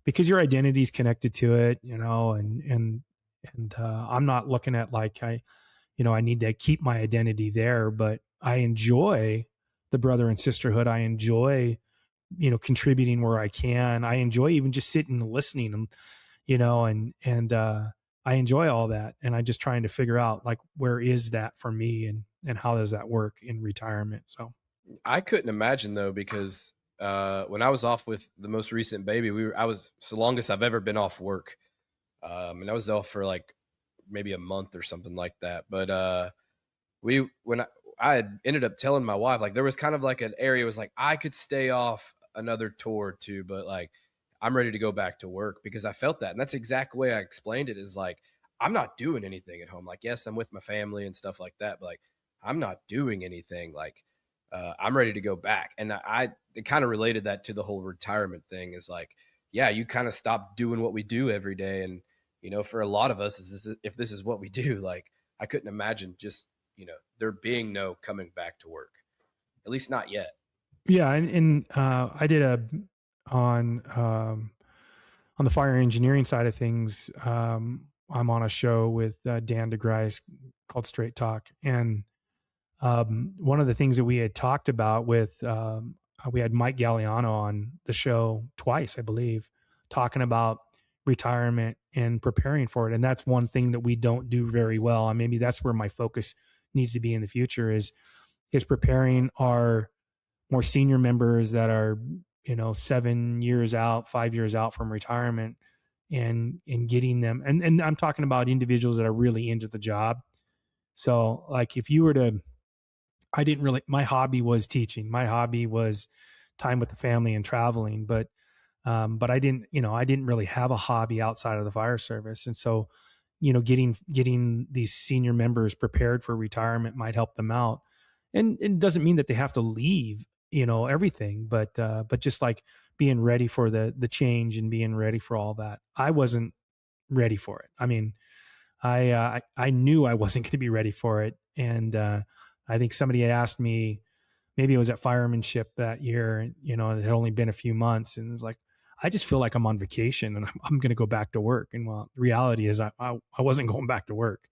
D: because your identity is connected to it, and I'm not looking at like I need to keep my identity there, but I enjoy the brother and sisterhood. I enjoy, contributing where I can. I enjoy even just sitting and listening, and I enjoy all that. And I'm just trying to figure out like, where is that for me, and how does that work in retirement? So
C: I couldn't imagine though, because when I was off with the most recent baby, I was it's the longest I've ever been off work. And I was off for like maybe a month or something like that. But when I had ended up telling my wife, like there was kind of like an area, it was like I could stay off another tour or two, but like I'm ready to go back to work, because I felt that. And that's the exact way I explained it, is like I'm not doing anything at home. Like, yes, I'm with my family and stuff like that, but like I'm not doing anything. Like I'm ready to go back. And I kind of related that to the whole retirement thing, is like, yeah, you kind of stop doing what we do every day. And, for a lot of us, if this is what we do, like I couldn't imagine just, there being no coming back to work, at least not yet.
D: yeah. And I did on the fire engineering side of things. I'm on a show with Dan DeGrice called Straight Talk. And one of the things that we had talked about with, we had Mike Galliano on the show twice, I believe, talking about retirement and preparing for it. And that's one thing that we don't do very well. And maybe that's where my focus needs to be in the future, is preparing our more senior members that are, 7 years out, 5 years out from retirement, and getting them. And I'm talking about individuals that are really into the job. So like if you were to, my hobby was teaching. My hobby was time with the family and traveling, but I didn't really have a hobby outside of the fire service. And so, getting these senior members prepared for retirement might help them out. And it doesn't mean that they have to leave, everything, but just like being ready for the change and being ready for all that. I wasn't ready for it. I mean, I knew I wasn't going to be ready for it. And I think somebody had asked me, maybe it was at firemanship that year, it had only been a few months, and it was like, I just feel like I'm on vacation and I'm going to go back to work. And well, the reality is I wasn't going back to work.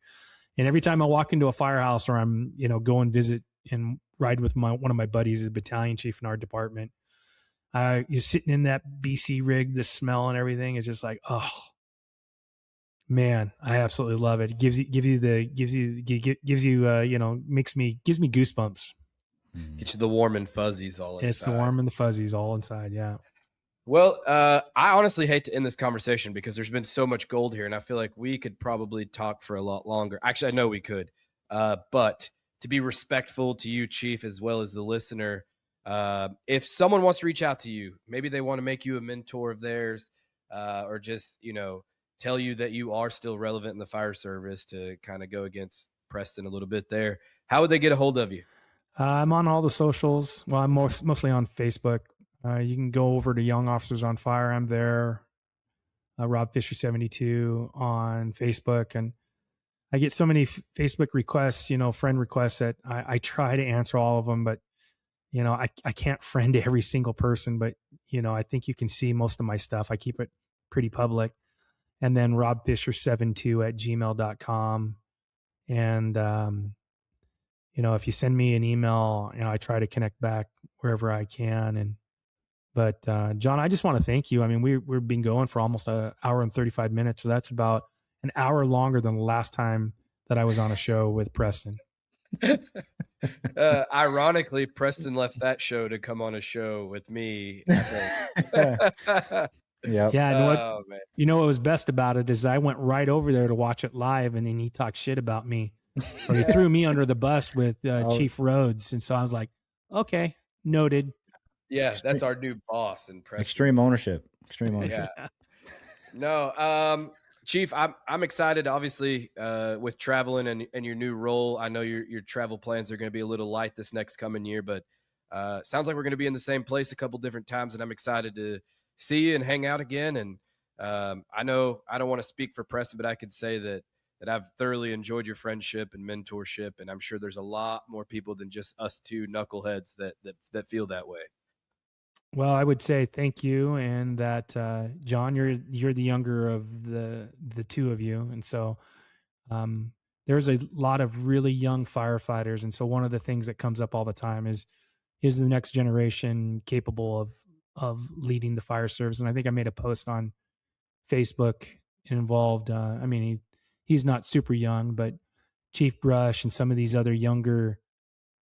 D: And every time I walk into a firehouse, or I'm, go and visit and ride with one of my buddies, a battalion chief in our department, you're sitting in that BC rig, the smell and everything is just like, oh man, I absolutely love it. It gives you gives me goosebumps.
C: Get you the warm and fuzzies all inside.
D: It's the warm and the fuzzies all inside. Yeah.
C: Well, I honestly hate to end this conversation, because there's been so much gold here, and I feel like we could probably talk for a lot longer. Actually, I know we could, but to be respectful to you, Chief, as well as the listener, if someone wants to reach out to you, maybe they want to make you a mentor of theirs, or just, tell you that you are still relevant in the fire service, to kind of go against Preston a little bit there, how would they get a hold of you?
D: I'm on all the socials. Well, I'm mostly on Facebook. You can go over to Young Officers on Fire. I'm there. Rob Fisher 72 on Facebook. And I get so many Facebook requests, friend requests, that I try to answer all of them, but I can't friend every single person, but I think you can see most of my stuff. I keep it pretty public. And then robfisher72@gmail.com. And, if you send me an email, I try to connect back wherever I can. But John, I just want to thank you. I mean, we've been going for almost an hour and 35 minutes. So that's about an hour longer than the last time that I was on a show with Preston.
C: Ironically, Preston left that show to come on a show with me, I think.
E: Yep.
D: Yeah. And what was best about it is I went right over there to watch it live, and then he talked shit about me, or he threw me under the bus with Chief Rhodes. And so I was like, okay, noted.
C: Yeah, that's our new boss in Preston.
E: Extreme ownership.
C: Yeah. No, Chief, I'm excited. Obviously, with traveling and your new role, I know your travel plans are going to be a little light this next coming year, but sounds like we're going to be in the same place a couple different times, and I'm excited to see you and hang out again. And I know I don't want to speak for Preston, but I could say that I've thoroughly enjoyed your friendship and mentorship, and I'm sure there's a lot more people than just us two knuckleheads that feel that way.
D: Well, I would say thank you, and that John, you're the younger of the two of you, and so there's a lot of really young firefighters, and so one of the things that comes up all the time is the next generation capable of leading the fire service. And I think I made a post on Facebook involved. he's not super young, but Chief Brush and some of these other younger,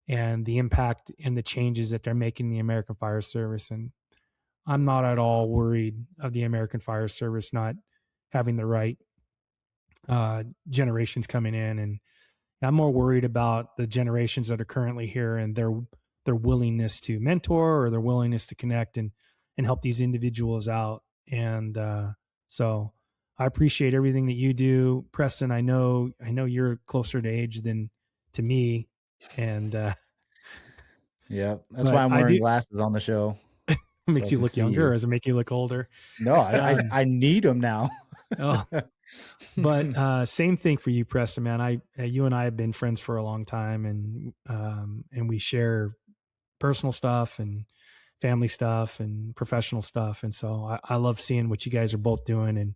D: and the impact and the changes that they're making in the American Fire Service. And I'm not at all worried of the American Fire Service not having the right generations coming in, and I'm more worried about the generations that are currently here and their willingness to mentor or their willingness to connect and help these individuals out. And so I appreciate everything that you do, Preston. I know you're closer to age than to me, and
E: Yeah, that's why I'm wearing glasses on the show.
D: It makes
E: so
D: you look younger, or does it make you look older?
E: No, I need them now.
D: Oh, but same thing for you, Preston, man. You and I have been friends for a long time, and we share personal stuff and family stuff and professional stuff. And so I love seeing what you guys are both doing and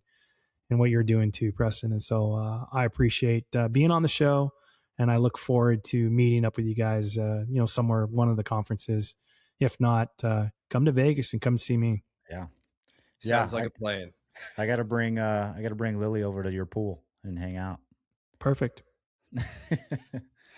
D: what you're doing too, Preston. And so I appreciate being on the show, and I look forward to meeting up with you guys, somewhere, one of the conferences. If not, come to Vegas and come see me.
E: Yeah.
C: Sounds like a plan.
E: I gotta bring Lily over to your pool and hang out.
D: Perfect.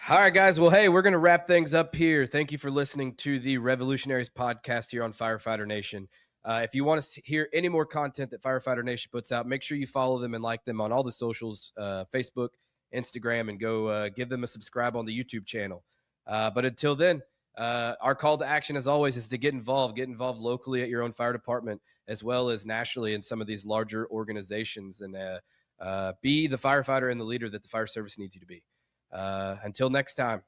C: All right, guys. Well, hey, we're going to wrap things up here. Thank you for listening to the Revolutionaries podcast here on Firefighter Nation. If you want to hear any more content that Firefighter Nation puts out, make sure you follow them and like them on all the socials, Facebook, Instagram, and go give them a subscribe on the YouTube channel. But until then, our call to action, as always, is to get involved locally at your own fire department, as well as nationally in some of these larger organizations, and be the firefighter and the leader that the fire service needs you to be. Until next time,